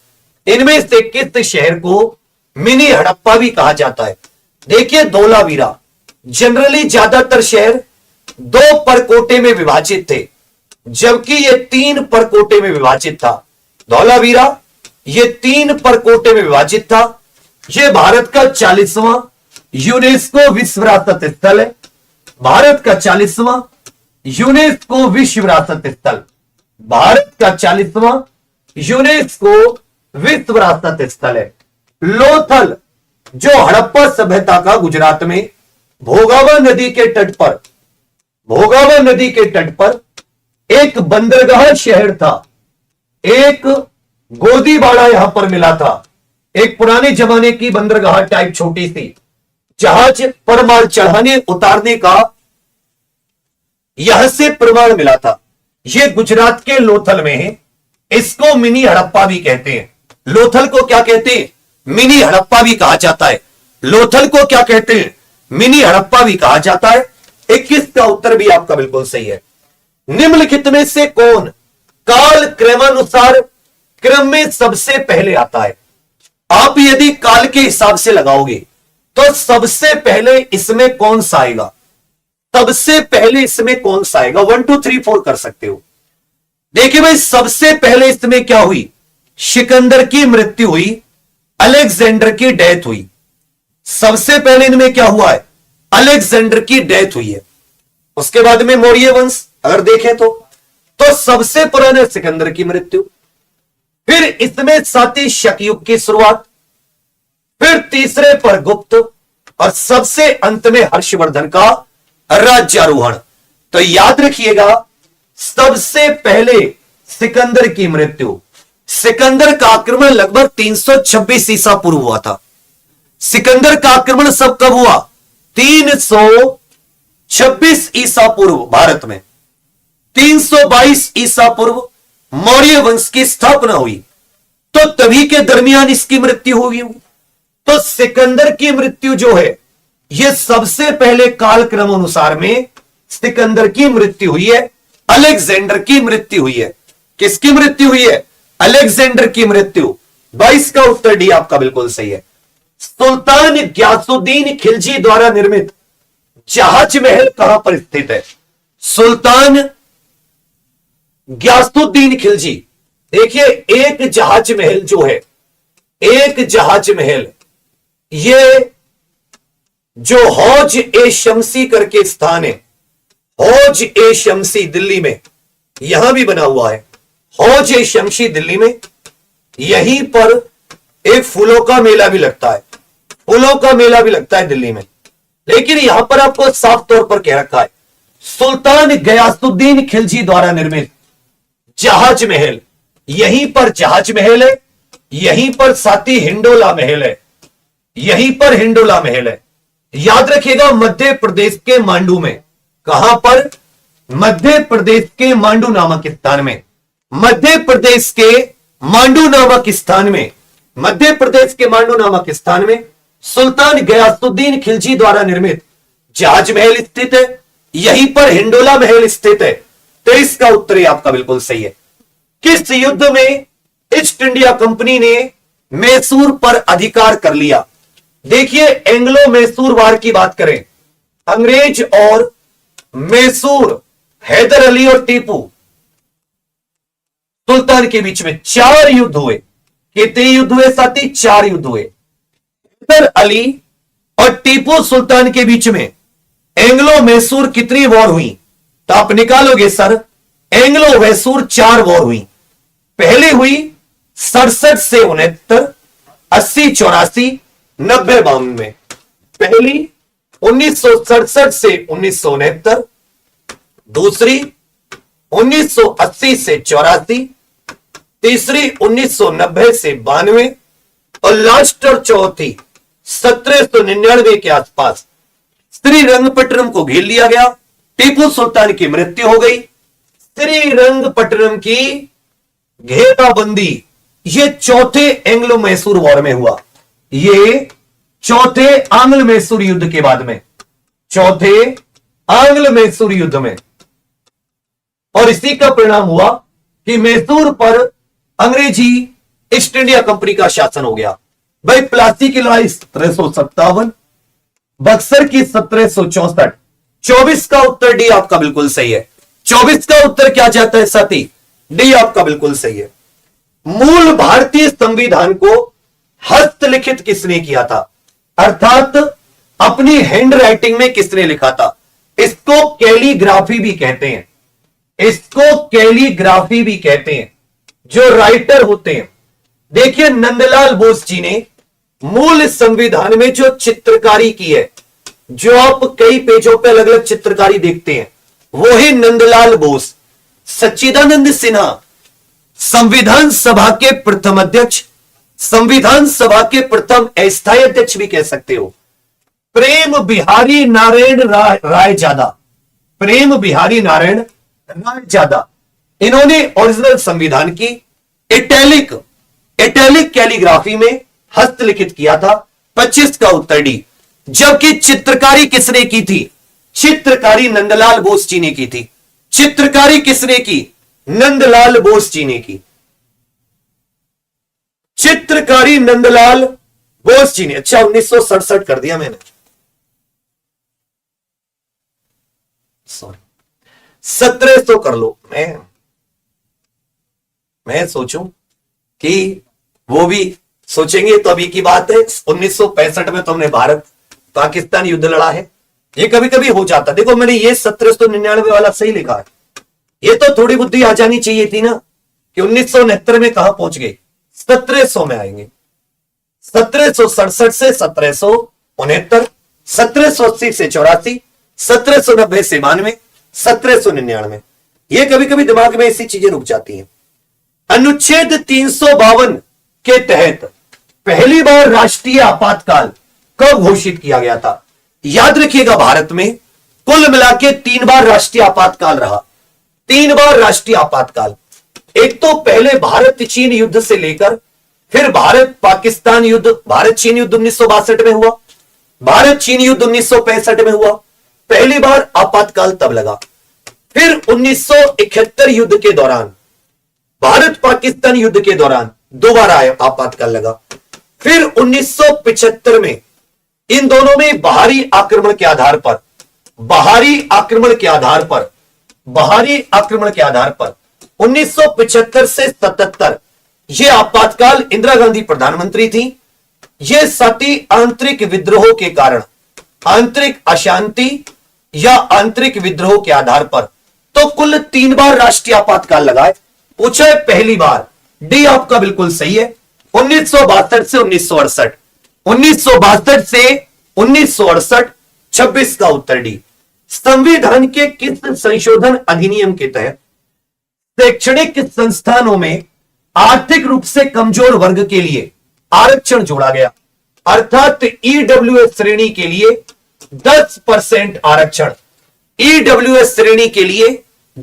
इनमें से किस शहर को मिनी हड़प्पा भी कहा जाता है? देखिए, धोलावीरा। जनरली ज्यादातर शहर 2 परकोटे में विभाजित थे, जबकि यह 3 परकोटे में विभाजित था। धौलावीरा यह 3 परकोटे में विभाजित था। यह भारत का 40वां यूनेस्को विश्व विरासत स्थल है। भारत का 40वां यूनेस्को विश्व विरासत स्थल, भारत का 40वां यूनेस्को विश्व विरासत स्थल है। लोथल, जो हड़प्पा सभ्यता का गुजरात में भोगावा नदी के तट पर, भोगावा नदी के तट पर एक बंदरगाह शहर था। एक गोदीबाड़ा यहां पर मिला था, एक पुराने जमाने की बंदरगाह टाइप छोटी सी, जहाज पर माल चढ़ाने उतारने का यहां से प्रमाण मिला था। यह गुजरात के लोथल में है। इसको मिनी हड़प्पा भी कहते हैं। लोथल को क्या कहते हैं? मिनी हड़प्पा भी कहा जाता है। लोथल को क्या कहते हैं? मिनी हड़प्पा भी कहा जाता है। 21 का उत्तर भी आपका बिल्कुल सही है। निम्नलिखित में से कौन काल क्रमानुसार क्रम में सबसे पहले आता है? आप यदि काल के हिसाब से लगाओगे तो सबसे पहले इसमें कौन सा आएगा? सबसे पहले इसमें कौन सा आएगा? 1 2 3 4 कर सकते हो। देखिए भाई, सबसे पहले इसमें क्या हुई? सिकंदर की मृत्यु हुई, अलेक्जेंडर की डेथ हुई। सबसे पहले इनमें क्या हुआ है? अलेक्जेंडर की डेथ हुई है। उसके बाद में मौर्य वंश अगर देखें तो सबसे पुराने सिकंदर की मृत्यु, फिर इसमें सातवीं शक युग की शुरुआत, फिर तीसरे पर गुप्त, और सबसे अंत में हर्षवर्धन का राज्यारोहण। तो याद रखिएगा, सबसे पहले सिकंदर की मृत्यु। सिकंदर का आक्रमण लगभग 326 ईसा पूर्व हुआ था। सिकंदर का आक्रमण सब कब हुआ? 326 ईसा पूर्व भारत में। 322 ईसा पूर्व मौर्य वंश की स्थापना हुई, तो तभी के दरमियान इसकी मृत्यु होगी। तो सिकंदर की मृत्यु जो है, यह सबसे पहले कालक्रम अनुसार में सिकंदर की मृत्यु हुई है। अलेक्जेंडर की मृत्यु हुई है। किसकी मृत्यु हुई है? अलेक्जेंडर की मृत्यु। 22 का उत्तर डी आपका बिल्कुल सही है। सुल्तान ग्यासुद्दीन खिलजी द्वारा निर्मित जहाज महल कहां पर स्थित है? सुल्तान ग्यासुद्दीन खिलजी। देखिए, एक जहाज महल जो है, एक जहाज महल, ये जो हौज ए शमसी करके स्थान है, हौज ए शमसी दिल्ली में, यहां भी बना हुआ है। हौज ए शमसी दिल्ली में, यहीं पर एक फूलों का मेला भी लगता है। फूलों का मेला भी लगता है दिल्ली में। लेकिन यहां पर आपको साफ तौर पर कह रखा है, सुल्तान गयासुद्दीन खिलजी द्वारा निर्मित जहाज महल। यहीं पर जहाज महल है, यहीं पर साथी हिंडोला महल है, यहीं पर हिंडोला महल है। याद रखिएगा, मध्य प्रदेश के मांडू में। कहां पर? मध्य प्रदेश के मांडू नामक स्थान में। मध्य प्रदेश के मांडू नामक स्थान में, मध्य प्रदेश के मांडू नामक स्थान में सुल्तान गयासुद्दीन खिलजी द्वारा निर्मित जहाज महल स्थित है। यहीं पर हिंडोला महल स्थित है। 23 का उत्तर आपका बिल्कुल सही है। किस युद्ध में ईस्ट इंडिया कंपनी ने मैसूर पर अधिकार कर लिया? देखिए एंग्लो मैसूर वार की बात करें, अंग्रेज और मैसूर, हैदर अली और टीपू सुल्तान के बीच में 4 युद्ध हुए। कितने युद्ध हुए साथी? 4 युद्ध हुए। हैदर अली और टीपू सुल्तान के बीच में एंग्लो मैसूर कितनी वॉर हुई? तो आप निकालोगे सर, एंग्लो मैसूर 4 वॉर हुई। पहली हुई 67 से 69, 80 84, 90 52 में। पहली 1967 से 1969, दूसरी 1980 से 84, तीसरी 1990 से 92 और लास्ट और चौथी 1799 के आसपास श्रीरंगपट्टनम को घेर लिया गया। टीपू सुल्तान की मृत्यु हो गई। श्रीरंगपट्टनम की घेराबंदी ये चौथे एंग्लो मैसूर वॉर में हुआ। ये चौथे आंग्ल मैसूर युद्ध के बाद में, चौथे आंग्ल मैसूर युद्ध में। और इसी का परिणाम हुआ कि मैसूर पर अंग्रेजी ईस्ट इंडिया कंपनी का शासन हो गया। भाई प्लासी की लड़ाई 1757, बक्सर की 1764। 24 का उत्तर डी आपका बिल्कुल सही है। 24 का उत्तर क्या जाता है साथी? डी आपका बिल्कुल सही है। मूल भारतीय संविधान को हस्तलिखित किसने किया था, अर्थात अपनी हैंड राइटिंग में किसने लिखा था? इसको कैलीग्राफी भी कहते हैं, इसको कैलीग्राफी भी कहते हैं, जो राइटर होते हैं। देखिए नंदलाल बोस जी ने मूल संविधान में जो चित्रकारी की है, जो आप कई पेजों पे अलग अलग चित्रकारी देखते हैं, वो ही नंदलाल बोस। सच्चिदानंद सिन्हा संविधान सभा के प्रथम अध्यक्ष, संविधान सभा के प्रथम अस्थायी अध्यक्ष भी कह सकते हो। प्रेम बिहारी नारायण रायजादा, प्रेम बिहारी नारायण रायजादा, इन्होंने ओरिजिनल संविधान की इटैलिक कैलीग्राफी में हस्तलिखित किया था। 25 का उत्तर डी। जबकि चित्रकारी किसने की थी? चित्रकारी नंदलाल बोस जी ने की थी। चित्रकारी किसने की? नंदलाल बोस जी ने की। चित्रकारी नंदलाल बोस जी ने। अच्छा 1967 कर दिया मैंने, सॉरी 1700 कर लो। मैं सोचूं कि वो भी सोचेंगे तो अभी की बात है। 1965 में तुमने भारत पाकिस्तान युद्ध लड़ा है, ये कभी कभी हो जाता। देखो मैंने ये 1799 वाला सही लिखा है, ये तो थोड़ी बुद्धि आ जानी चाहिए थी ना कि 1969 में कहां पहुंच गए, 1700 में आएंगे। 1767 से 1769, 1780 से 84, 1790 से 92, 1799। ये कभी कभी दिमाग में ऐसी चीजें रुक जाती हैं। अनुच्छेद 352 के तहत पहली बार राष्ट्रीय आपातकाल कब घोषित किया गया था? याद रखिएगा भारत में कुल मिला के 3 बार राष्ट्रीय आपातकाल रहा। 3 बार राष्ट्रीय आपातकाल। एक तो पहले भारत चीन युद्ध से लेकर फिर भारत पाकिस्तान युद्ध, भारत चीन युद्ध 1962 में हुआ, भारत चीन युद्ध 1965 में हुआ। पहली बार आपातकाल तब लगा। फिर 1971 युद्ध के दौरान, भारत पाकिस्तान युद्ध के दौरान दोबारा आपातकाल लगा। फिर 1975 में इन दोनों में बाहरी आक्रमण के आधार पर, बाहरी आक्रमण के आधार पर 1975 से 77 ये आपातकाल, इंदिरा गांधी प्रधानमंत्री थी। ये साथी आंतरिक विद्रोह के कारण, आंतरिक अशांति या आंतरिक विद्रोह के आधार पर, तो कुल 3 बार राष्ट्रीय आपातकाल लगाए। पूछा है पहली बार, डी आपका बिल्कुल सही है। 1962 से 1968, 1962 से 1968, 26 का उत्तर डी। संविधान के किस संशोधन अधिनियम के तहत शैक्षणिक संस्थानों में आर्थिक रूप से कमजोर वर्ग के लिए आरक्षण जोड़ा गया? अर्थात ईडब्ल्यूएस श्रेणी के लिए 10% आरक्षण, ईडब्ल्यूएस श्रेणी के लिए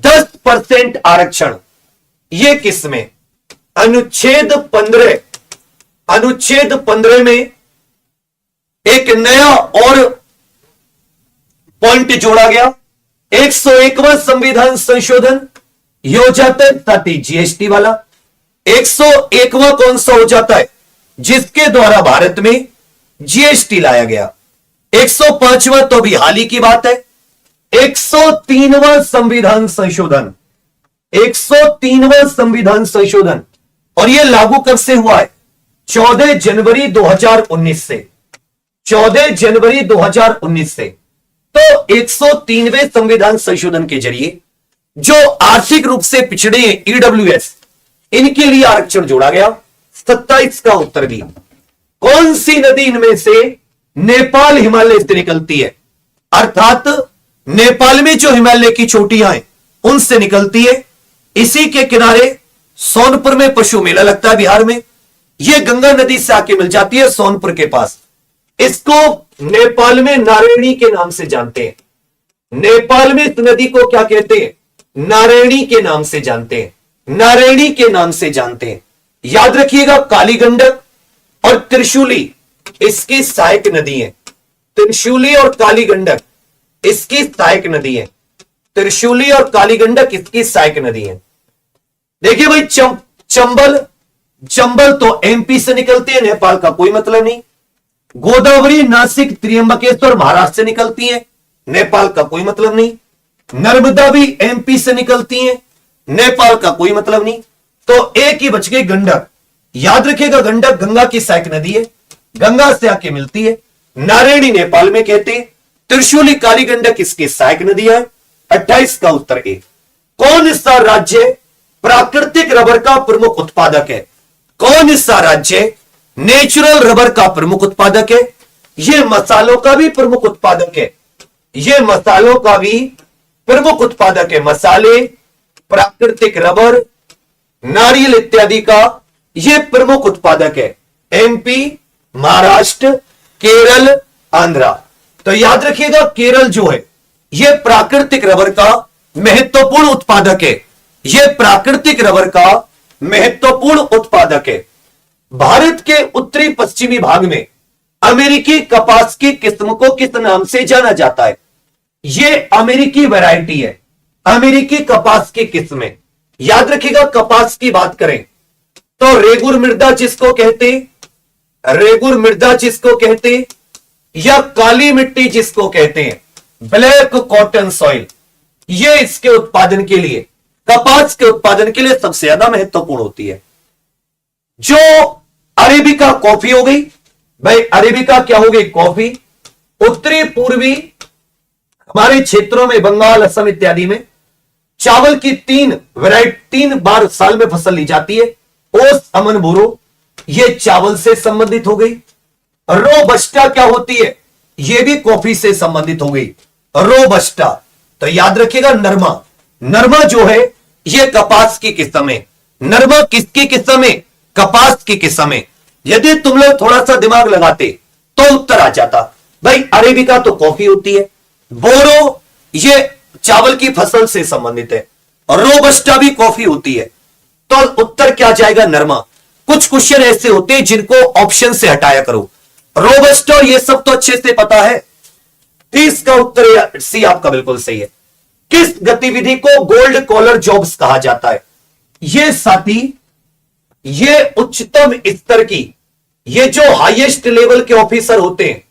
10% आरक्षण। यह किसमें? अनुच्छेद 15 में एक नया और पॉइंट जोड़ा गया। 101वां संविधान संशोधन ये हो जाता है साथी जीएसटी वाला। 101वां कौन सा हो जाता है? जिसके द्वारा भारत में जीएसटी लाया गया। 105वां तो अभी हाल ही की बात है। 103वां संविधान संशोधन, 103वां संविधान संशोधन, और यह लागू कब से हुआ है? 14 जनवरी 2019 से, 14 जनवरी 2019 से। तो 103वें संविधान संशोधन के जरिए जो आर्थिक रूप से पिछड़े हैं ईडब्ल्यूएस, इनके लिए आरक्षण जोड़ा गया। 27 का उत्तर भी। कौन सी नदी इनमें से नेपाल हिमालय से निकलती है? अर्थात नेपाल में जो हिमालय की चोटियां हैं उनसे निकलती है। इसी के किनारे सोनपुर में पशु मेला लगता है बिहार में। यह गंगा नदी से आके मिल जाती है सोनपुर के पास। इसको नेपाल में नारायणी के नाम से जानते हैं। नेपाल में इस नदी को क्या कहते हैं? नारायणी के नाम से जानते हैं, नारायणी के नाम से जानते हैं। याद रखिएगा, काली गंडक और त्रिशूली इसकी सहायक नदी है। त्रिशूली और काली गंडक इसकी सहायक नदी है। त्रिशूली और काली गंडक इसकी सहायक नदी है। देखिए भाई, चंबल तो एमपी से निकलती है, नेपाल का कोई मतलब नहीं। गोदावरी नासिक त्रियंबकेश्वर महाराष्ट्र से निकलती है, नेपाल का कोई मतलब नहीं। नर्मदा भी एमपी से निकलती है, नेपाल का कोई मतलब नहीं। तो एक ही बच गई गंडक। याद रखिएगा, गंडक गंगा की सहायक नदी है, गंगा से आके मिलती है। नारायणी नेपाल में कहते हैं, त्रिशूली काली गंडक इसकी सहायक नदी है। 28 का उत्तर ए। कौन सा राज्य प्राकृतिक रबर का प्रमुख उत्पादक है? कौन सा राज्य नेचुरल रबर का प्रमुख उत्पादक है? यह मसालों का भी प्रमुख उत्पादक है। यह मसालों का भी प्रमुख उत्पादक है। मसाले, प्राकृतिक रबर, नारियल इत्यादि का यह प्रमुख उत्पादक है। एमपी, महाराष्ट्र, केरल, आंध्रा। तो याद रखिएगा, केरल जो है यह प्राकृतिक रबर का महत्वपूर्ण उत्पादक है। यह प्राकृतिक रबर का महत्वपूर्ण उत्पादक है। भारत के उत्तरी पश्चिमी भाग में अमेरिकी कपास की किस्म को किस नाम से जाना जाता है? यह अमेरिकी वैरायटी है, अमेरिकी कपास की किस्म। याद रखिएगा, कपास की बात करें तो रेगुर मृदा जिसको कहते, रेगुर मृदा जिसको कहते, या काली मिट्टी जिसको कहते हैं, ब्लैक कॉटन सॉइल, यह इसके उत्पादन के लिए, कपास के उत्पादन के लिए सबसे ज्यादा महत्वपूर्ण होती है। जो अरेबिका कॉफी हो गई भाई, अरेबिका क्या हो गई? कॉफी। उत्तरी पूर्वी हमारे क्षेत्रों में, बंगाल, असम इत्यादि में चावल की 3 बार साल में फसल ली जाती है। ओस, अमन, बोरो, ये चावल से संबंधित हो गई। रोबस्टा क्या होती है? ये भी कॉफी से संबंधित हो गई, रोबस्टा। तो याद रखिएगा, नरमा, नरमा जो है ये कपास की किस्म है। नरमा किसकी किस्म है? कपास की किस्म है। यदि तुम लोग थोड़ा सा दिमाग लगाते तो उत्तर आ जाता। भाई अरेबिका तो कॉफी होती है, बोरो ये चावल की फसल से संबंधित है, और रोबस्टा भी कॉफी होती है। तो उत्तर क्या जाएगा? नरमा। कुछ क्वेश्चन ऐसे होते हैं जिनको ऑप्शन से हटाया करो। रोबस्टा ये सब तो अच्छे से पता है। 30 का उत्तर सी आपका बिल्कुल सही है। किस गतिविधि को गोल्ड कॉलर जॉब्स कहा जाता है? ये साथी, ये उच्चतम स्तर की, ये जो हाईएस्ट लेवल के ऑफिसर होते हैं,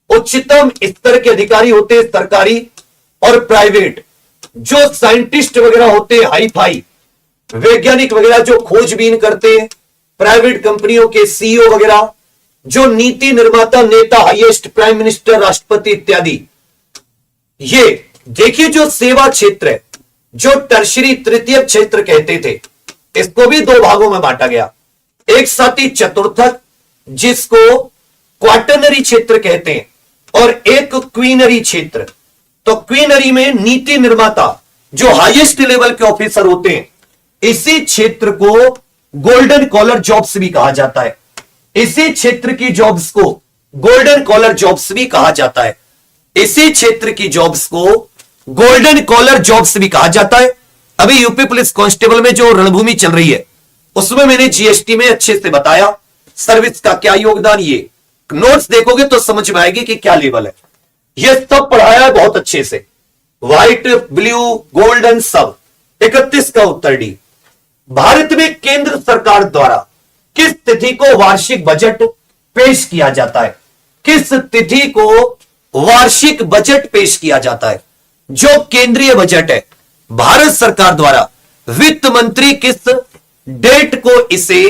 उच्चतम स्तर के अधिकारी होते हैं, सरकारी और प्राइवेट, जो साइंटिस्ट वगैरह होते हैं, हाई फाई वैज्ञानिक वगैरह जो खोजबीन करते हैं, प्राइवेट कंपनियों के सीईओ वगैरह, जो नीति निर्माता, नेता, हाईएस्ट प्राइम मिनिस्टर, राष्ट्रपति इत्यादि। ये देखिए, जो सेवा क्षेत्र है, जो टर्शरी तृतीय क्षेत्र कहते थे, इसको भी 2 भागों में बांटा गया। एक साथी चतुर्थक जिसको क्वार्टनरी क्षेत्र कहते हैं, और एक क्वीनरी क्षेत्र। तो क्वीनरी में नीति निर्माता, जो हाईएस्ट लेवल के ऑफिसर होते हैं, इसी क्षेत्र को गोल्डन कॉलर जॉब्स भी कहा जाता है। इसी क्षेत्र की जॉब्स को गोल्डन कॉलर जॉब्स भी कहा जाता है। इसी क्षेत्र की जॉब्स को गोल्डन कॉलर जॉब्स भी कहा जाता है। अभी यूपी पुलिस कांस्टेबल में जो रणभूमि चल रही है, उसमें मैंने जीएसटी में अच्छे से बताया सर्विस का क्या योगदान। ये नोट्स देखोगे तो समझ में आएगी कि क्या लेवल है। ये सब पढ़ाया है बहुत अच्छे से, व्हाइट, ब्लू, गोल्डन सब। 31 का उत्तर डी। भारत में केंद्र सरकार द्वारा किस तिथि को वार्षिक बजट पेश किया जाता है? किस तिथि को वार्षिक बजट पेश किया जाता है? जो केंद्रीय बजट है भारत सरकार द्वारा, वित्त मंत्री किस डेट को इसे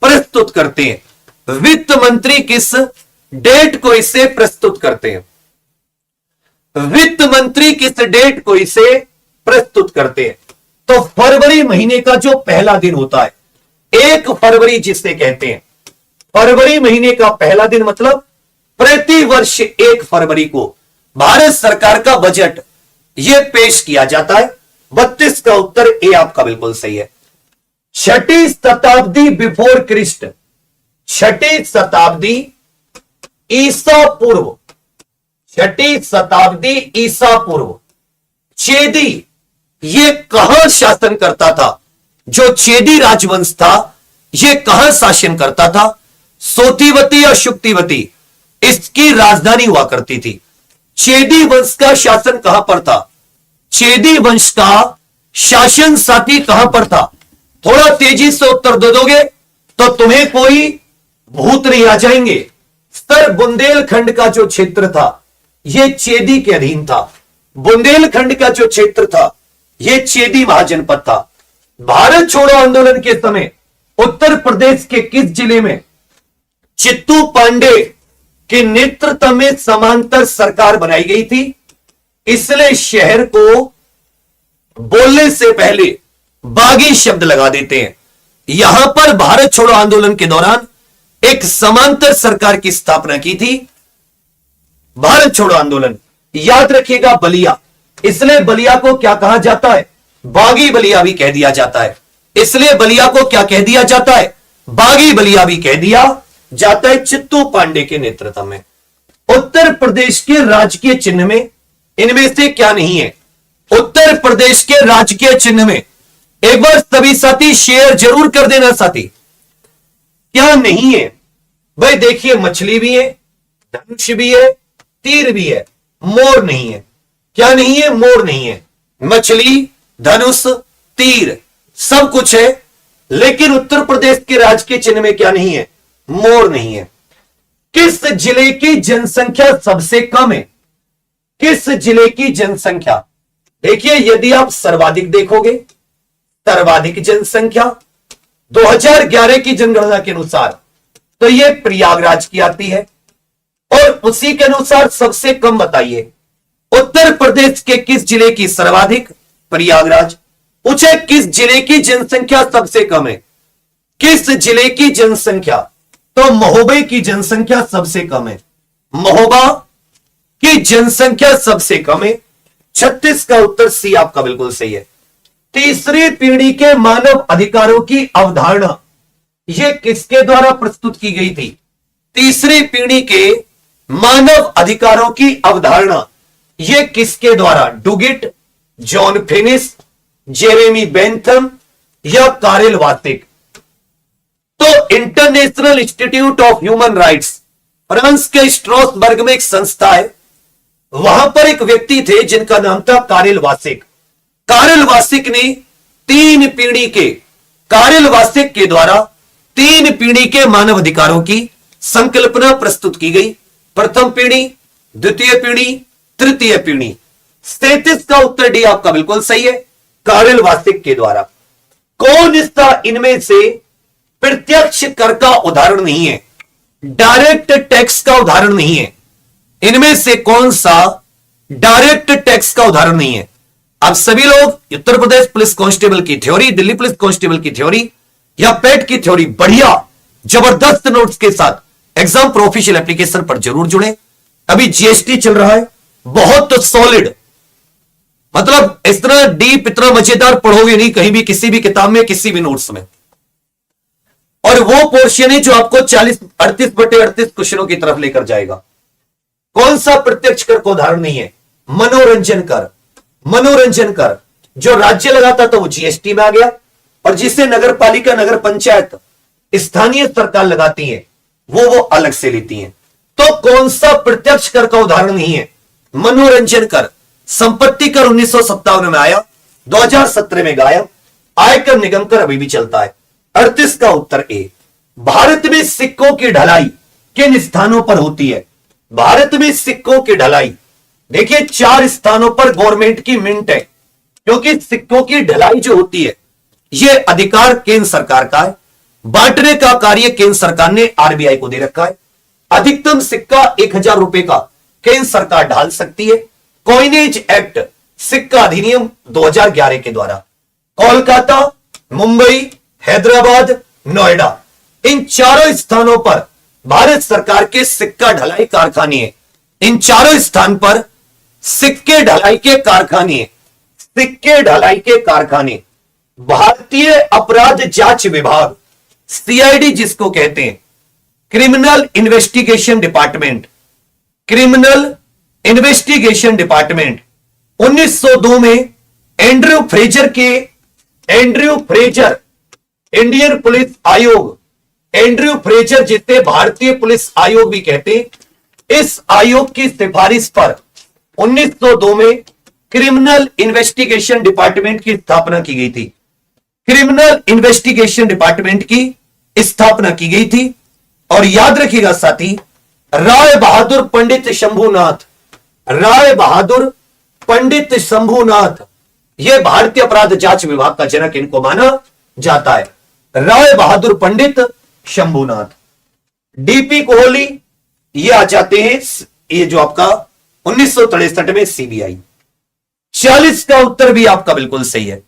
प्रस्तुत करते हैं? वित्त मंत्री किस डेट को इसे प्रस्तुत करते हैं? वित्त मंत्री किस डेट को इसे प्रस्तुत करते हैं? तो फरवरी महीने का जो पहला दिन होता है, 1 फरवरी जिसे कहते हैं, फरवरी महीने का पहला दिन, मतलब प्रति वर्ष 1 फरवरी को भारत सरकार का बजट यह पेश किया जाता है। 32 का उत्तर ए आपका बिल्कुल सही है। 6ठी शताब्दी बिफोर क्रिस्ट, 6ठी शताब्दी ईसा पूर्व, 6ठी शताब्दी ईसा पूर्व चेदी ये कहां शासन करता था? जो चेदी राजवंश था ये कहां शासन करता था? सोतीवती या शुक्तिवती इसकी राजधानी हुआ करती थी। चेदी वंश का शासन कहां पर था? चेदी वंश का शासन साथी कहां पर था? थोड़ा तेजी से उत्तर दे दोगे तो तुम्हें कोई भूत नहीं आ जाएंगे। सर बुंदेलखंड का जो क्षेत्र था यह चेदी के अधीन था। बुंदेलखंड का जो क्षेत्र था यह चेदी महाजनपद था। भारत छोड़ो आंदोलन के समय उत्तर प्रदेश के किस जिले में चित्तू पांडे के नेतृत्व में समांतर सरकार बनाई गई थी? इसलिए शहर को बोलने से पहले बागी शब्द लगा देते हैं। यहां पर भारत छोड़ो आंदोलन के दौरान एक समांतर सरकार की स्थापना की थी। भारत छोड़ो आंदोलन, याद रखिएगा बलिया, इसलिए बलिया को क्या कहा जाता है? बागी बलिया भी कह दिया जाता है। इसलिए बलिया को क्या कह दिया जाता है? बागी बलिया भी कह दिया जाता है। चित्तू पांडे के नेतृत्व में। उत्तर प्रदेश के राजकीय चिन्ह में इनमें से क्या नहीं है? उत्तर प्रदेश के राजकीय चिन्ह में एक बार सभी साथी शेयर जरूर कर देना साथी, क्या नहीं है? भाई देखिए, मछली भी है, धनुष भी है, तीर भी है, मोर नहीं है। क्या नहीं है? मोर नहीं है। मछली, धनुष, तीर सब कुछ है, लेकिन उत्तर प्रदेश के राजकीय चिन्ह में क्या नहीं है? मोर नहीं है। किस जिले की जनसंख्या सबसे कम है? किस जिले की जनसंख्या? देखिए, यदि आप सर्वाधिक देखोगे, सर्वाधिक जनसंख्या 2011 की जनगणना के अनुसार तो यह प्रयागराज की आती है, और उसी के अनुसार सबसे कम बताइए उत्तर प्रदेश के किस जिले की सर्वाधिक? प्रयागराज। पूछे किस जिले की जनसंख्या सबसे कम है? किस जिले की जनसंख्या? तो महोबा की जनसंख्या सबसे कम है। महोबा की जनसंख्या सबसे कम है। 36 का उत्तर सी आपका बिल्कुल सही है। तीसरी पीढ़ी के मानव अधिकारों की अवधारणा यह किसके द्वारा प्रस्तुत की गई थी? तीसरी पीढ़ी के मानव अधिकारों की अवधारणा यह किसके द्वारा? डुगिट, जॉन फिनिस, जेरेमी बेंथम या कारेल वातिक? तो international institute of human rights, France के स्ट्रासबर्ग में एक संस्था है, वहां पर एक व्यक्ति थे जिनका नाम था कारेल वासिक। कारेल वासिक ने 3 पीढ़ी के, कारेल वासिक के द्वारा 3 पीढ़ी के मानव अधिकारों की संकल्पना प्रस्तुत की गई। प्रथम पीढ़ी, द्वितीय पीढ़ी, तृतीय पीढ़ी। 37 का उत्तर डी आपका बिल्कुल सही है, कारेल वासिक के द्वारा। कौन इसका इनमें से प्रत्यक्ष कर का उदाहरण नहीं है? डायरेक्ट टैक्स का उदाहरण नहीं है। इनमें से कौन सा डायरेक्ट टैक्स का उदाहरण नहीं है? आप सभी लोग उत्तर प्रदेश पुलिस कांस्टेबल की थ्योरी, दिल्ली पुलिस कांस्टेबल की थ्योरी या पेट की थ्योरी बढ़िया जबरदस्त नोट्स के साथ एग्जाम प्रो ऑफिशियल एप्लीकेशन पर जरूर जुड़े। अभी जीएसटी चल रहा है, बहुत सॉलिड, मतलब इतना डीप, इतना मजेदार पढ़ोगे नहीं कहीं भी, किसी भी किताब में, किसी भी नोट्स में। और वो पोर्शन है जो आपको 38/38 क्वेश्चनों की तरफ लेकर जाएगा। कौन सा प्रत्यक्ष कर का उदाहरण नहीं है? मनोरंजन कर। मनोरंजन कर जो राज्य लगाता था वो जीएसटी में आ गया, और जिसे नगर पालिका, नगर पंचायत, स्थानीय सरकार लगाती है वो अलग से लेती है। तो कौन सा प्रत्यक्ष कर का उदाहरण नहीं है? मनोरंजन कर। संपत्ति कर 1957 में आया, 2017 में गायब। आयकर निगम कर अभी भी चलता है। 38 का उत्तर ए। भारत में सिक्कों की ढलाई किन स्थानों पर होती है? भारत में सिक्कों की ढलाई, देखिए 4 स्थानों पर गवर्नमेंट की मिंट है, क्योंकि सिक्कों की ढलाई जो होती है यह अधिकार केंद्र सरकार का है। बांटने का कार्य केंद्र सरकार ने आरबीआई को दे रखा है। अधिकतम सिक्का 1000 रुपए का केंद्र सरकार ढाल सकती है। कॉइनेज एक्ट सिक्का अधिनियम 2011 के द्वारा कोलकाता, मुंबई, हैदराबाद, नोएडा, इन चारों स्थानों पर भारत सरकार के सिक्का ढलाई कारखाने हैं। इन चारों स्थान पर सिक्के ढलाई के कारखाने हैं। सिक्के ढलाई के कारखाने भारतीय अपराध जांच विभाग, सीआईडी जिसको कहते हैं, criminal investigation department, criminal investigation department 1902 में एंड्रयू फ्रेजर इंडियन पुलिस आयोग, एंड्रयू फ्रेजर जिसे भारतीय पुलिस आयोग भी कहते हैं, इस आयोग की सिफारिश पर 1902 में क्रिमिनल इन्वेस्टिगेशन डिपार्टमेंट की स्थापना की गई थी। क्रिमिनल इन्वेस्टिगेशन डिपार्टमेंट की स्थापना की गई थी। और याद रखिएगा साथी, राय बहादुर पंडित शंभुनाथ, यह भारतीय अपराध जांच विभाग का जनक इनको माना जाता है, राय बहादुर पंडित शंभुनाथ। डीपी कोहली ये आ जाते हैं, ये जो आपका 1963 में सीबीआई। 40 का उत्तर भी आपका बिल्कुल सही है।